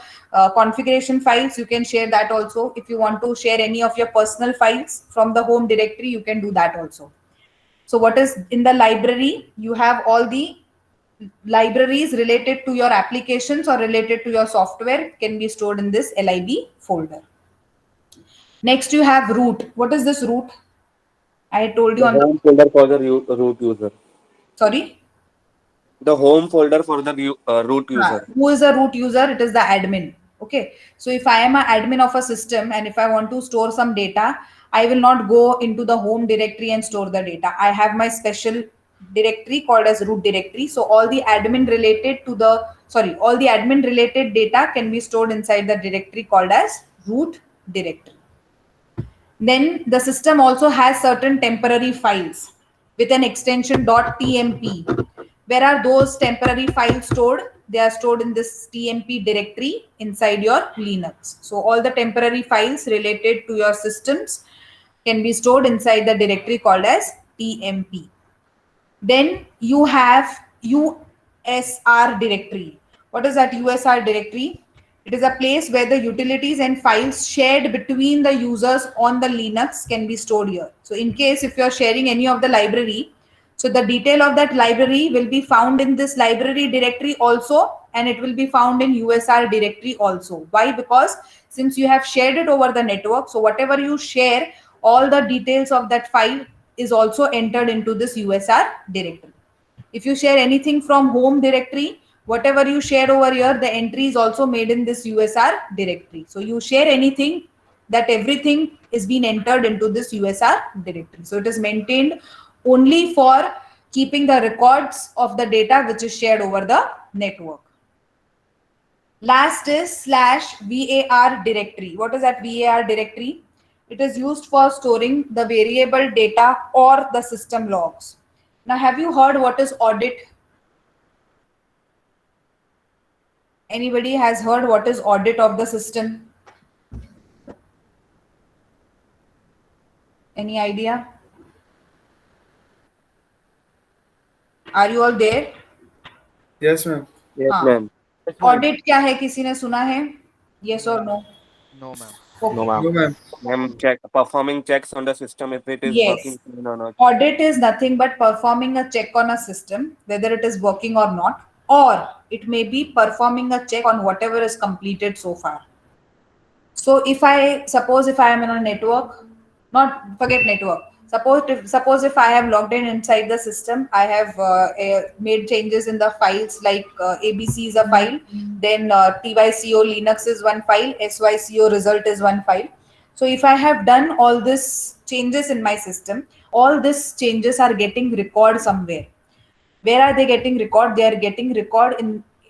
configuration files, you can share that also. If you want to share any of your personal files from the home directory, you can do that also. So what is in the library? You have all the libraries related to your applications or related to your software can be stored in this lib folder. Next, you have root. What is this root? I told you The on home folder for the root user. sorry. The home folder for the root user. Who is a root user? It is the admin. Okay. So if I am an admin of a system and if I want to store some data, I will not go into the home directory and store the data. I have my special directory called as root directory. So all the admin related data can be stored inside the directory called as root directory. Then the system also has certain temporary files with an extension .tmp. Where are those temporary files stored? They are stored in this tmp directory inside your Linux. So all the temporary files related to your systems can be stored inside the directory called as tmp. Then you have USR directory. What is that USR directory? It is a place where the utilities and files shared between the users on the Linux can be stored here. So in case if you are sharing any of the library, so the detail of that library will be found in this library directory also, and it will be found in USR directory also. Why? Because since you have shared it over the network, so whatever you share, all the details of that file is also entered into this USR directory. If you share anything from home directory, whatever you share over here, the entry is also made in this USR directory. So you share anything, that everything is being entered into this USR directory. So it is maintained only for keeping the records of the data which is shared over the network. Last is /var directory. What is that var directory? It is used for storing the variable data or the system logs. Now, have you heard what is audit? Anybody has heard what is audit of the system? Any idea? Are you all there? Yes, ma'am. Yes, ma'am. Audit क्या है, किसी ने सुना है? Yes or no? No, ma'am. Okay. No, ma'am. No, ma'am. I'm performing checks on the system if it is Yes. working fine or not. Audit is nothing but performing a check on a system, whether it is working or not, or it may be performing a check on whatever is completed so far. So if I am in a network, not forget network. Suppose if I have logged in inside the system, I have made changes in the files, like ABC is a file, then TYCO Linux is one file, SYCO result is one file. So if I have done all this changes in my system, all these changes are getting recorded somewhere. Where are they getting record? They are getting record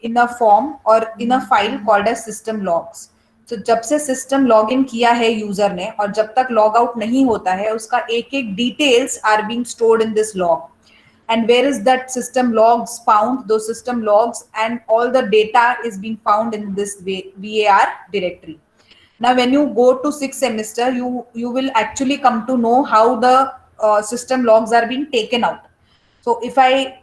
in a form or in a file called as system logs. So जब से system login किया है user ने और जब तक log out नहीं होता है, उसका एक एक details are being stored in this log. And where is that system logs found? Those system logs and all the data is being found in this VAR directory. Now when you go to 6th semester, you will actually come to know how the system logs are being taken out. So if I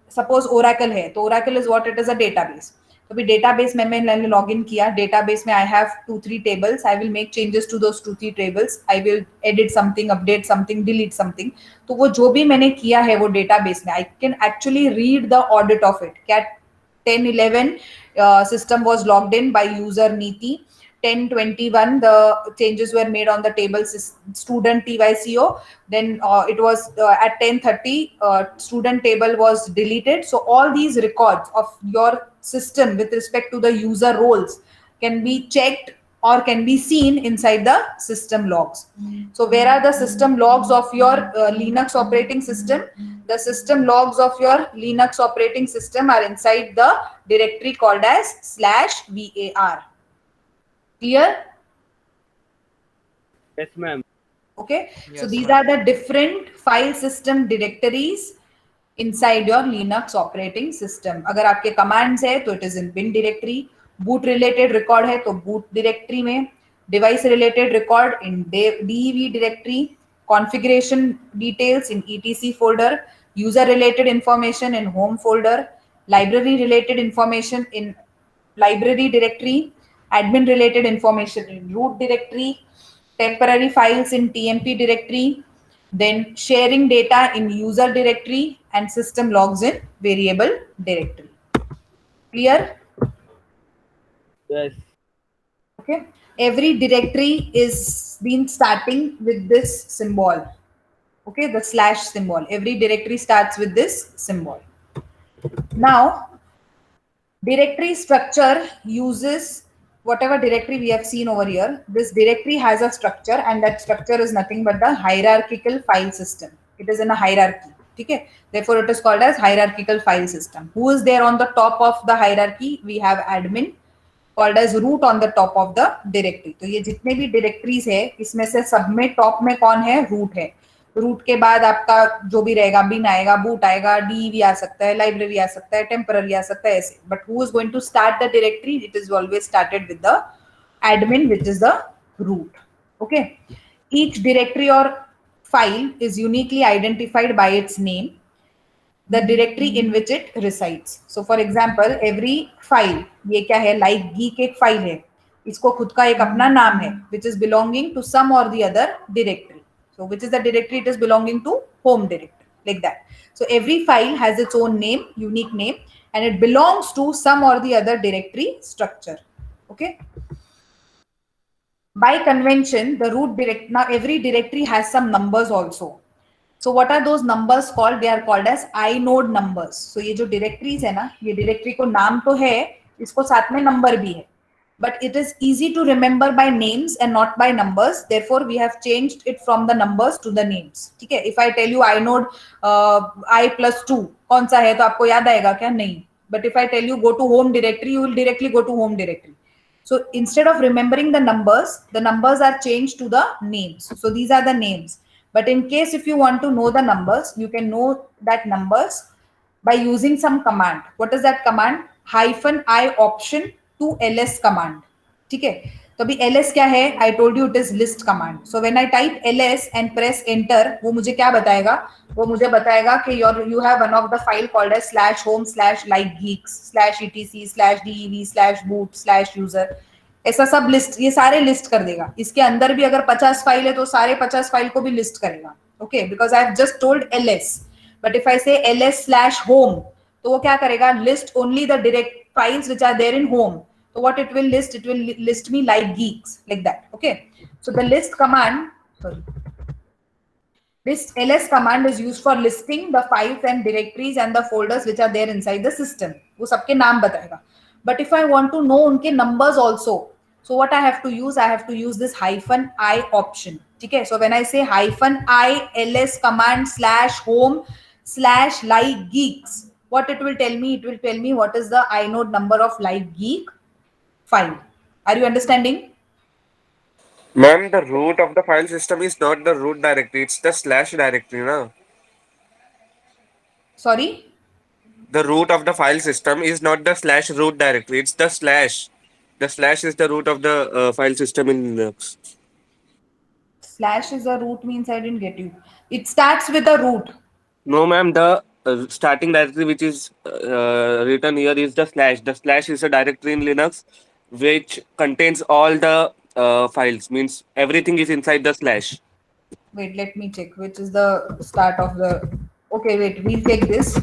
suppose Oracle है, तो Oracle is what? It is a database. तो भी database में मैंने login किया, database में I have 2-3 tables. I will make changes to those 2-3 tables. I will edit something, update something, delete something. तो वो जो भी मैंने किया है वो database में, I can actually read the audit of it. क्या 10-11 system was logged in by user Neeti. 10-21 the changes were made on the table student TYCO. Then it was at 10:30 student table was deleted. So all these records of your system with respect to the user roles can be checked or can be seen inside the system logs. So where are the system logs of your Linux operating system? The system logs of your Linux operating system are inside the directory called as /var. Clear? Yes, ma'am. Okay. Yes, So these ma'am. are the different file system directories inside your Linux operating system. अगर आपके commands है तो it is in bin directory. Boot related record है तो boot directory में. Device related record in DEV directory. Configuration details in etc folder. User related information in home folder. Library related information in library directory. Admin related information in root directory. Temporary files in TMP directory, then sharing data in user directory, and system logs in variable directory. Clear? Yes. Okay. Every directory is been starting with this symbol. Okay, the slash symbol. Every directory starts with this symbol. Now, directory structure uses whatever directory we have seen over here. This directory has a structure, and that structure is nothing but the hierarchical file system. It is in a hierarchy. Okay? Therefore, it is called as hierarchical file system. Who is there on the top of the hierarchy? We have admin called as root on the top of the directory. तो ये जितने भी directories है, इसमें से सब में top में कौन है? Root है. रूट के बाद आपका जो भी रहेगा, बिन आएगा, बूट आएगा, डीवी आ सकता है, लाइब्रेरी आ सकता है, टेम्पररी आ सकता है, ऐसे. But who is going to start the directory? It is always started with the admin, which is the root. Okay. Each directory or file is uniquely identified by its name, the directory in which it resides. So for example, every file, ये क्या है? Like geek एक file है, इसको खुद का एक अपना नाम है, which is belonging to some or the other directory. So which is the directory? It is belonging to home directory, like that. So every file has its own name, unique name, and it belongs to some or the other directory structure. Okay. By convention, the root direct, now every directory has some numbers also. So what are those numbers called? They are called as inode numbers. So ये जो directories है ना, ये directory को नाम तो है, इसको साथ में number भी है. But it is easy to remember by names and not by numbers. Therefore, we have changed it from the numbers to the names. ठीक है? If I tell you inode I+2 कौन सा है तो आपको याद आएगा क्या? नहीं. But if I tell you go to home directory, you will directly go to home directory. So instead of remembering the numbers are changed to the names. So these are the names. But in case if you want to know the numbers, you can know that numbers by using some command. What is that command? -i option to ls command. ठीक है? तो अभी ls क्या है? I told you it is list command. So when I type ls and press enter, वो मुझे क्या बताएगा? वो मुझे बताएगा कि you have one of the file called as /home/like_geeks/etc/dev/boot/user. ऐसा सब लिस्ट, ये सारे लिस्ट कर देगा. इसके अंदर भी अगर 50 फाइल है तो सारे 50 फाइल को भी लिस्ट करेगा. Okay, because I have just told ls. But if I say ls/home, तो वो क्या करेगा? List only the direct files which are there in home. So what it will list? It will list me like geeks, like that. Okay. So the list command, this ls command is used for listing the files and directories and the folders which are there inside the system. वो सबके नाम बताएगा. But if I want to know उनके numbers also, so what I have to use? I have to use this -i option. ठीक है? So when I say -i ls command /home/like geeks, what it will tell me? It will tell me what is the inode number of like geek file. Are you understanding? Ma'am, the root of the file system is not the root directory, it's the slash directory, na? Sorry? The root of the file system is not the /root directory, it's the slash. The slash is the root of the file system in Linux. Slash is a root means I didn't get you. It starts with a root. No, ma'am, the starting directory which is written here is the slash. The slash is a directory in Linux which contains all the files, means everything is inside the slash. Wait, let me check which is the start of the. Okay, wait, we'll take this.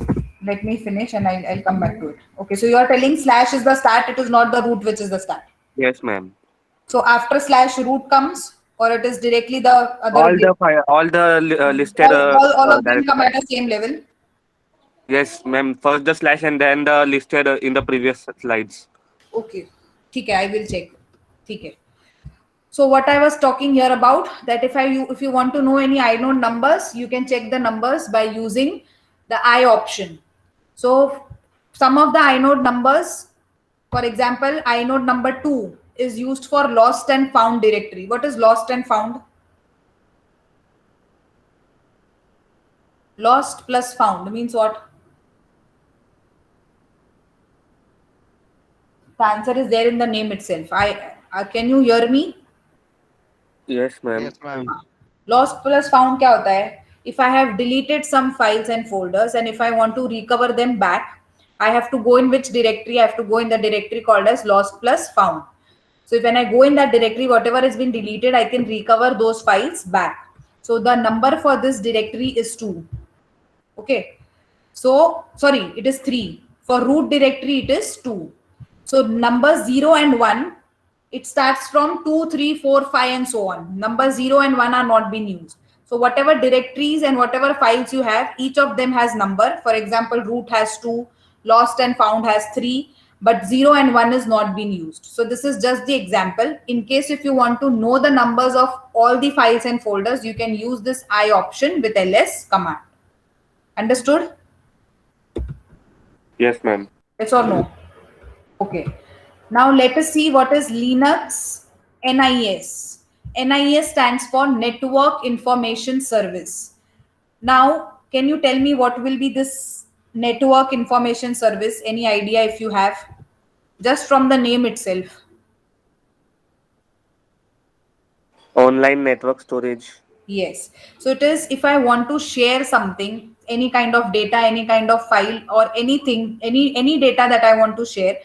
Let me finish and I'll come back to it. Okay, so you are telling slash is the start, it is not the root which is the start. Yes, ma'am. So after slash root comes, or it is directly the other. All the listed. All of them come at the same level. Yes, ma'am. First the slash and then the listed in the previous slides. Okay, ठीक है, I will check. ठीक है. So what I was talking here about, that if you want to know any inode numbers, you can check the numbers by using the I option. So some of the inode numbers, for example, inode number 2 is used for lost and found directory. What is lost and found? Lost plus found means what? The answer is there in the name itself. Can you hear me? Yes, ma'am. Yes, ma'am. Lost plus found क्या होता है? If I have deleted some files and folders and if I want to recover them back, I have to go in which directory? I have to go in the directory called as lost plus found. So when I go in that directory, whatever has been deleted, I can recover those files back. So the number for this directory is 2. Okay. So, sorry, it is 3. For root directory, it is 2. So numbers 0 and 1, it starts from 2, 3, 4, 5 and so on. Numbers 0 and 1 are not being used. So whatever directories and whatever files you have, each of them has number. For example, root has 2, lost and found has 3, but 0 and 1 is not being used. So this is just the example. In case if you want to know the numbers of all the files and folders, you can use this I option with ls command. Understood? Yes, ma'am. Yes or no? Okay. Now let us see what is Linux NIS. NIS stands for Network Information Service. Now, can you tell me what will be this Network Information Service? Any idea if you have? Just from the name itself. Online network storage. Yes. So it is if I want to share something, any kind of data, any kind of file or anything, any data that I want to share,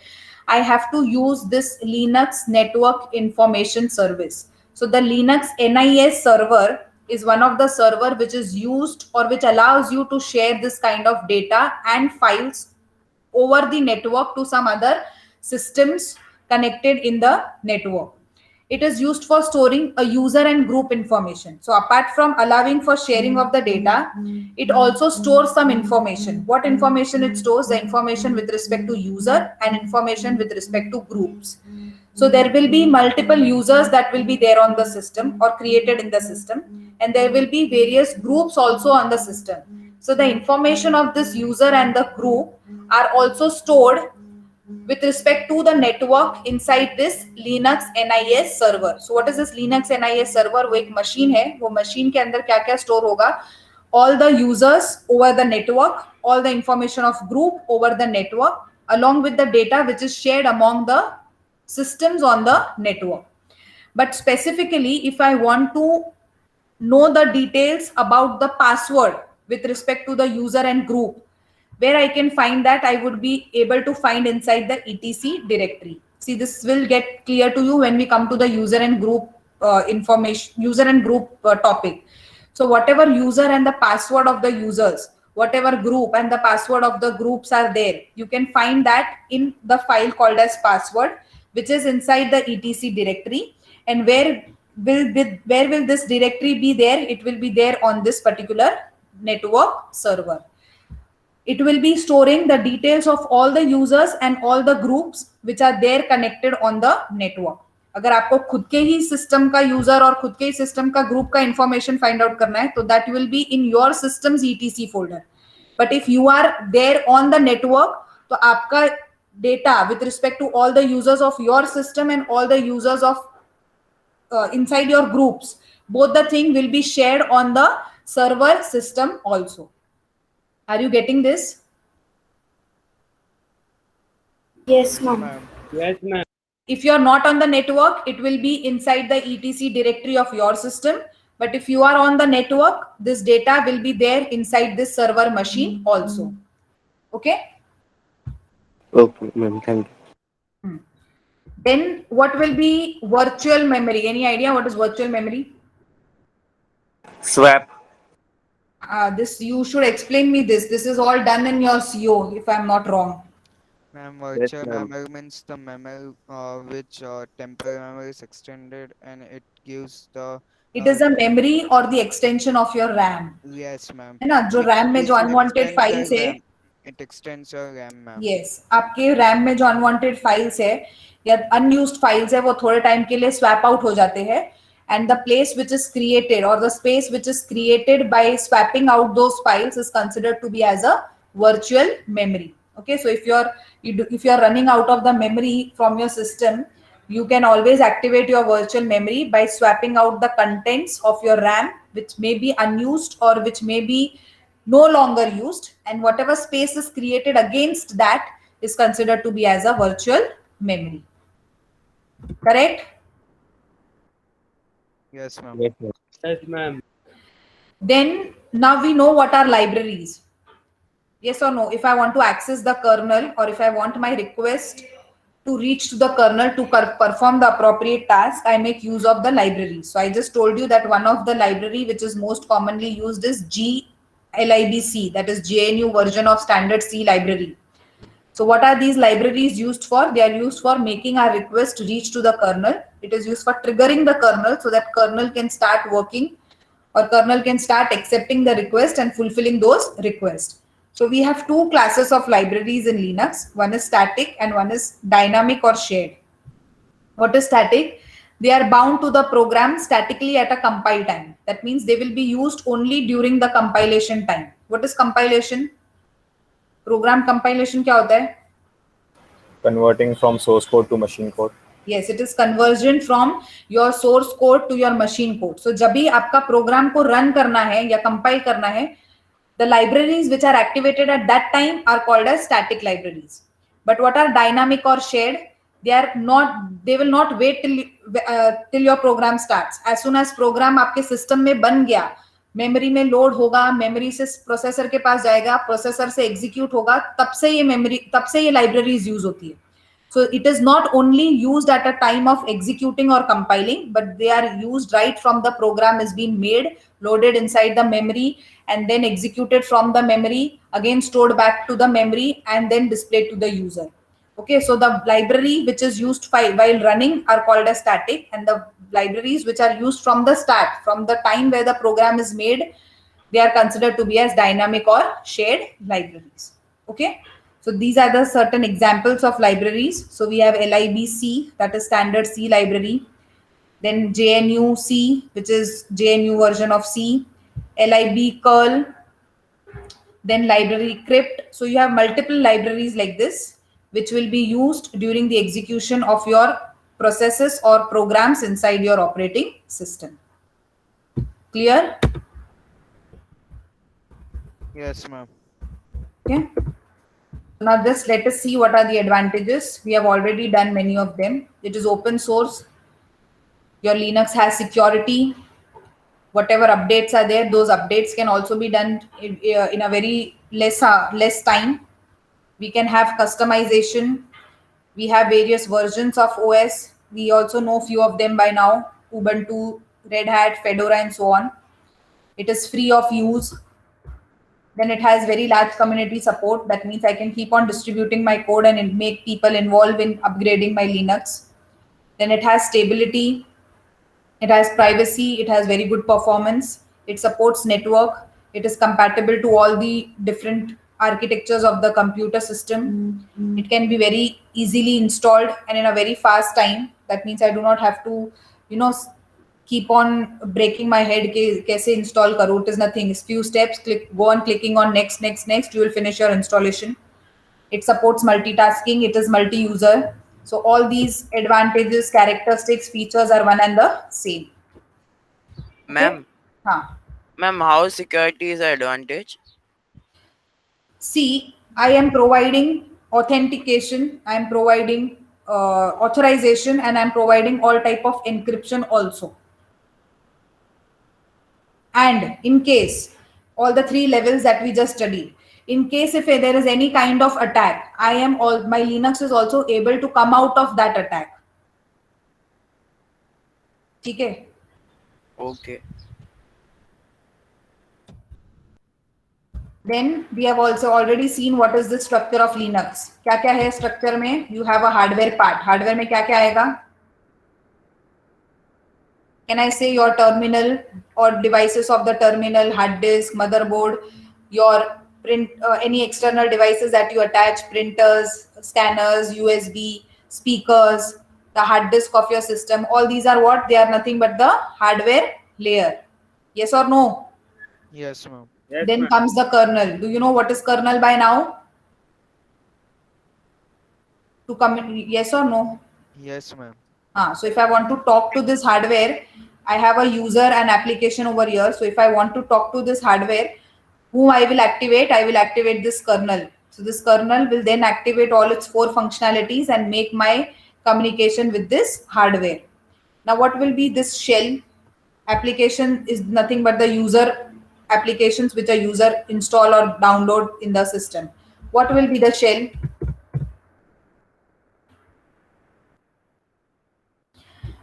I have to use this Linux Network Information Service. So the Linux NIS server is one of the server which is used or which allows you to share this kind of data and files over the network to some other systems connected in the network. It is used for storing a user and group information. So apart from allowing for sharing of the data, it also stores some information. What information it stores? The information with respect to user and information with respect to groups. So there will be multiple users that will be there on the system or created in the system, and there will be various groups also on the system. So the information of this user and the group are also stored with respect to the network inside this Linux NIS server. So what is this Linux NIS server? वो एक machine है, वो machine के अंदर क्या क्या store होगा? All the users over the network, all the information of group over the network, along with the data which is shared among the systems on the network. But specifically, if I want to know the details about the password with respect to the user and group, where I can find that, I would be able to find inside the etc directory. See, this will get clear to you when we come to the user and group information, user and group topic. So whatever user and the password of the users, whatever group and the password of the groups are there, you can find that in the file called as password, which is inside the etc directory. And where will this directory be there? It will be there on this particular network server. It will be storing the details of all the users and all the groups which are there connected on the network. अगर आपको खुद के ही system का user और खुद के ही सिस्टम का ग्रुप का इंफॉर्मेशन फाइंड आउट करना है, तो that will be in your systems ETC folder. But if you are there on the network, तो आपका data with respect to all the users of your system and all the users of inside your groups, both the thing will be shared on the server system also. Are you getting this? Yes, ma'am. Yes, ma'am. If you are not on the network, it will be inside the etc directory of your system. But if you are on the network, this data will be there inside this server machine also. Okay. Okay, ma'am. Thank you. Then what will be virtual memory? Any idea what is virtual memory? Swap. This you should explain me this. This is all done in your CO, if I'm not wrong. Ma'am, Yes, virtual ma'am. memory means the memory which temporary memory is extended and it gives the It is a memory or the extension of your RAM. yes, ma'am. है ना, जो RAM में जो unwanted extends files your है, RAM. It extends your RAM, ma'am. yes, आपके RAM में जो unwanted files है या unused files है, वो थोड़े time के लिए swap out हो जाते हैं, and the place which is created or the space which is created by swapping out those files is considered to be as a virtual memory. Okay, so if you're running out of the memory from your system, you can always activate your virtual memory by swapping out the contents of your RAM, which may be unused or which may be no longer used, and whatever space is created against that is considered to be as a virtual memory. Correct? Yes, ma'am. Yes, ma'am. Yes, ma'am. Then now we know what are libraries. Yes or no? If I want to access the kernel or if I want my request to reach to the kernel to perform the appropriate task, I make use of the library. So I just told you that one of the library which is most commonly used is glibc, that is JNU version of standard C library. So what are these libraries used for? They are used for making our request reach to the kernel. It is used for triggering the kernel so that kernel can start working or kernel can start accepting the request and fulfilling those requests. So we have two classes of libraries in Linux. One is static and one is dynamic or shared. What is static? They are bound to the program statically at a compile time. That means they will be used only during the compilation time. What is compilation? Program compilation क्या होता है? Converting from source code to machine code. Yes, it is conversion from your source code to your machine code. So जब भी आपका program को run करना है या compile करना है, the libraries which are activated at that time are called as static libraries. But what are dynamic or shared? They will not wait till your program starts. As soon as program आपके system में बन गया, memory में load होगा, memory से processor के पास जाएगा, processor से एग्जीक्यूट होगा, तब से ये लाइब्रेरीज यूज होती है. So it is not only used at a time of executing or compiling, but they are used right from the program is being made, loaded inside the memory, and then executed from the memory, again stored back to the memory, and then displayed to the user. Okay, so the library which is used while running are called as static, and the libraries which are used from the start, from the time where the program is made, they are considered to be as dynamic or shared libraries. Okay. So these are the certain examples of libraries. So we have libc, that is standard C library. Then JNU C, which is JNU version of C. lib curl. Then library crypt. So you have multiple libraries like this, which will be used during the execution of your processes or programs inside your operating system. Clear? Yes, ma'am. Okay. Now just let us see what are the advantages. We have already done many of them. It is open source. Your Linux has security. Whatever updates are there, those updates can also be done in a very less time. We can have customization. We have various versions of OS. We also know few of them by now: Ubuntu, Red Hat, Fedora, and so on. It is free of use. Then it has very large community support. That means I can keep on distributing my code and make people involved in upgrading my Linux. Then it has stability. It has privacy. It has very good performance. It supports network. It is compatible to all the different architectures of the computer system. It can be very easily installed and in a very fast time. That means I do not have to, keep on breaking my head. Kaise install karu? It is nothing. It's few steps. Go on clicking on next, next, next. You will finish your installation. It supports multitasking. It is multi-user. So all these advantages, characteristics, features are one and the same. Ma'am, Huh. ma'am, how security is an advantage? See, I am providing authentication, I am providing authorization, and I'm providing all type of encryption also. And in case, all the three levels that we just studied, in case if there is any kind of attack, my Linux is also able to come out of that attack. Okay. Okay. Then we have also already seen what is the structure of Linux. क्या क्या है structure में? You have a hardware part. Hardware में क्या क्या आएगा? Can I say your terminal or devices of the terminal, hard disk, motherboard, your print, any external devices that you attach, printers, scanners, USB, speakers, the hard disk of your system. All these are what? They are nothing but the hardware layer. Yes or no? Yes, ma'am. Yes, Then ma'am. comes the kernel. Do you know what is kernel by now? To come, yes or no? Yes, ma'am. So if I want to talk to this hardware, I have a user and application over here. So if I want to talk to this hardware, whom I will activate this kernel. So this kernel will then activate all its 4 functionalities and make my communication with this hardware. Now what will be this shell? Application is nothing but the user applications which a user install or download in the system. What will be the shell?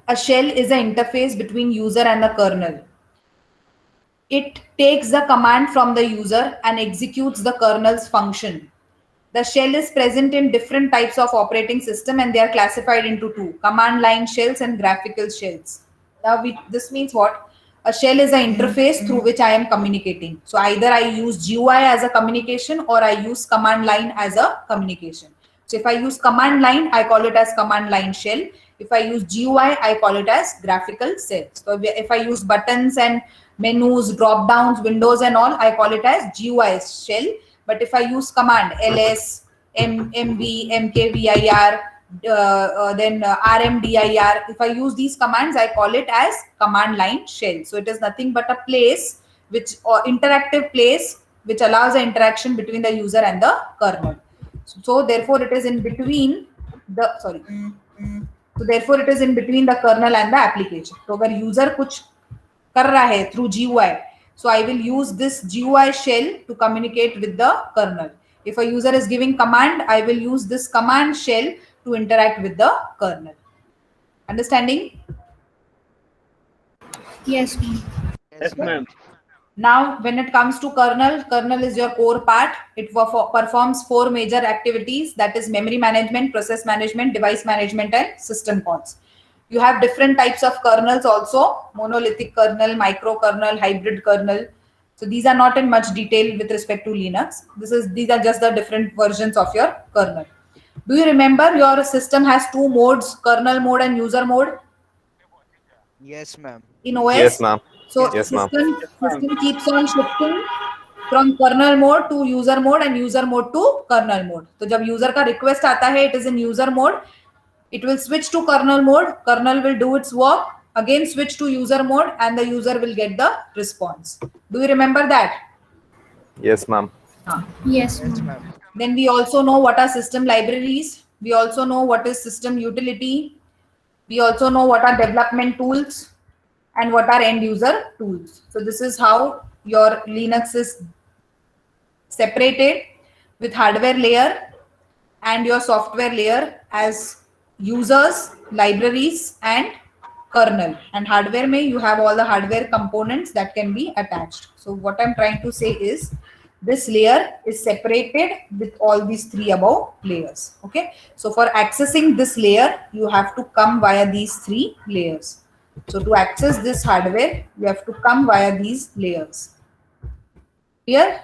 A shell is an interface between user and the kernel. It takes the command from the user and executes the kernel's function. The shell is present in different types of operating system and they are classified into 2: command line shells and graphical shells. Now this means what? A shell is an interface through which I am communicating. So either I use GUI as a communication or I use command line as a communication. So if I use command line, I call it as command line shell. If I use GUI, I call it as graphical shell. So if I use buttons and menus, drop downs, windows and all, I call it as GUI shell. But if I use command ls, mv, mkvir, then rmdir, if I use these commands, I call it as command line shell. So it is nothing but a place which, or interactive place, which allows the interaction between the user and the kernel. So therefore it is in between the, so therefore it is in between the kernel and the application. So अगर user कुछ कर रहा है through GUI, so I will use this GUI shell to communicate with the kernel. If a user is giving command, I will use this command shell to interact with the kernel. Understanding? Yes, ma'am. Yes, ma'am. Now, when it comes to kernel, kernel is your core part. It performs 4 major activities, that is memory management, process management, device management, and system calls. You have different types of kernels also: monolithic kernel, microkernel, hybrid kernel. So these are not in much detail with respect to Linux. These are just the different versions of your kernel. Do you remember your system has 2 modes, kernel mode and user mode Yes, ma'am. in OS? Yes, ma'am. So Yes, ma'am. system keeps on shifting from kernel mode to user mode and user mode to kernel mode. So जब user का request आता है, it is in user mode. It will switch to kernel mode. Kernel will do its work. Again switch to user mode and the user will get the response. Do you remember that? Yes, ma'am. Yes, Yes, ma'am. ma'am. Then we also know what are system libraries. We also know what is system utility. We also know what are development tools and what are end user tools. So this is how your Linux is separated, with hardware layer and your software layer as users, libraries, and kernel. And hardware may you have all the hardware components that can be attached. So what I'm trying to say is this layer is separated with all these three above layers. Okay, so for accessing this layer, you have to come via these three layers. So to access this hardware, you have to come via these layers. Clear?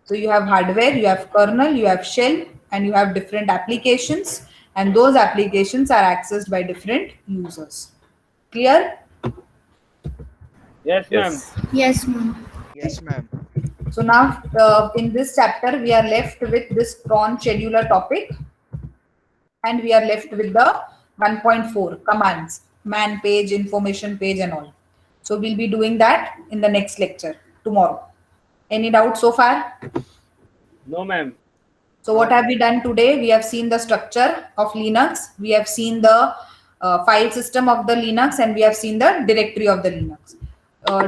So you have hardware, you have kernel, you have shell, and you have different applications, and those applications are accessed by different users. Clear? Yes, ma'am. Yes. Yes, ma'am. Yes, ma'am. So now in this chapter, we are left with this cron scheduler topic, and we are left with the 1.4 commands, man page, information page, and all. So we'll be doing that in the next lecture tomorrow. Any doubt so far? No, ma'am. So what have we done today? We have seen the structure of Linux. We have seen the file system of the Linux, and we have seen the directory of the Linux.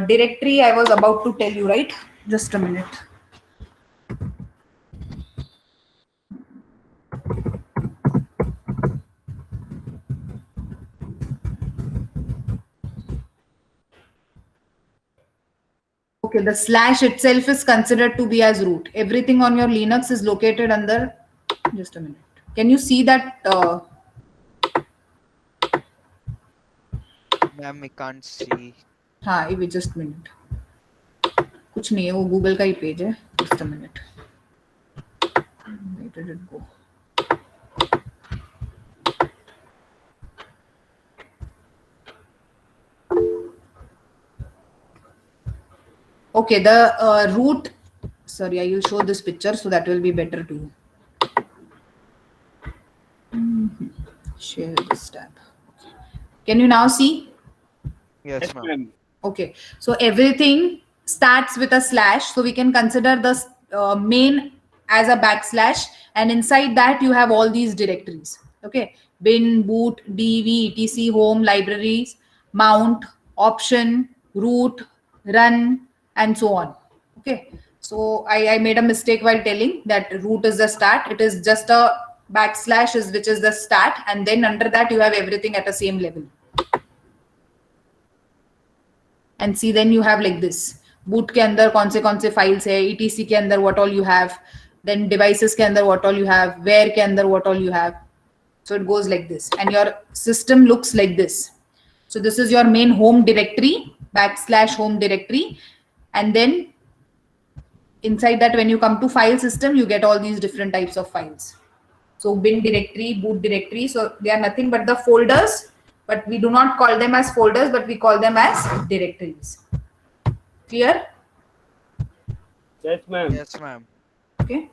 Directory I was about to tell you, right? Just a minute. Okay, the slash itself is considered to be as root. Everything on your Linux is located under, just a minute. Can you see that? Ma'am, we can't see. हाँ, ये just a minute. कुछ नहीं है, वो Google का ही page है. Just a minute. Where did it go? Okay, the root. Sorry, I will show this picture so that will be better to you. Share this tab. Can you now see? Yes, Yes, ma'am. ma'am. Okay, so everything starts with a slash. So we can consider the main as a backslash, and inside that you have all these directories. Okay, bin, boot, dv, etc, home, libraries, mount, option, root, run, and so on. Okay, so I made a mistake while telling that root is the start. It is just a backslash which is the start, and then under that you have everything at the same level. And see, then you have like this. Boot के अंदर कौन से files है, etc के अंदर what all you have, then devices के अंदर what all you have, where के अंदर what all you have. So it goes like this, and your system looks like this. So this is your main home directory, backslash home directory, and then inside that, when you come to file system, you get all these different types of files. So bin directory, boot directory, so they are nothing but the folders. But we do not call them as folders, but we call them as directories. Clear? Yes, ma'am. Yes, ma'am. Okay.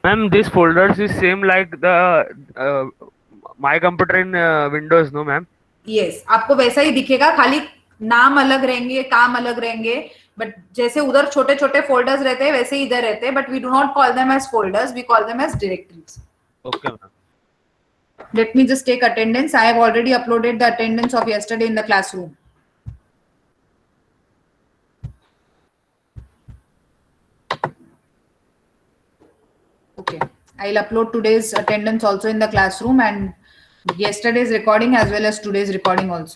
Ma'am, these folders is same like the my computer in Windows, no, ma'am? Yes, आपको वैसा ही दिखेगा, खाली नाम अलग रहेंगे, काम अलग रहेंगे. But जैसे उधर छोटे छोटे folders रहते हैं, वैसे ही इधर रहते हैं. But we do not call them as folders, we call them as directories. Okay, ma'am. Let me just take attendance. I have already uploaded the attendance of yesterday in the classroom. Okay, I'll upload today's attendance also in the classroom, and yesterday's recording as well as today's recording also.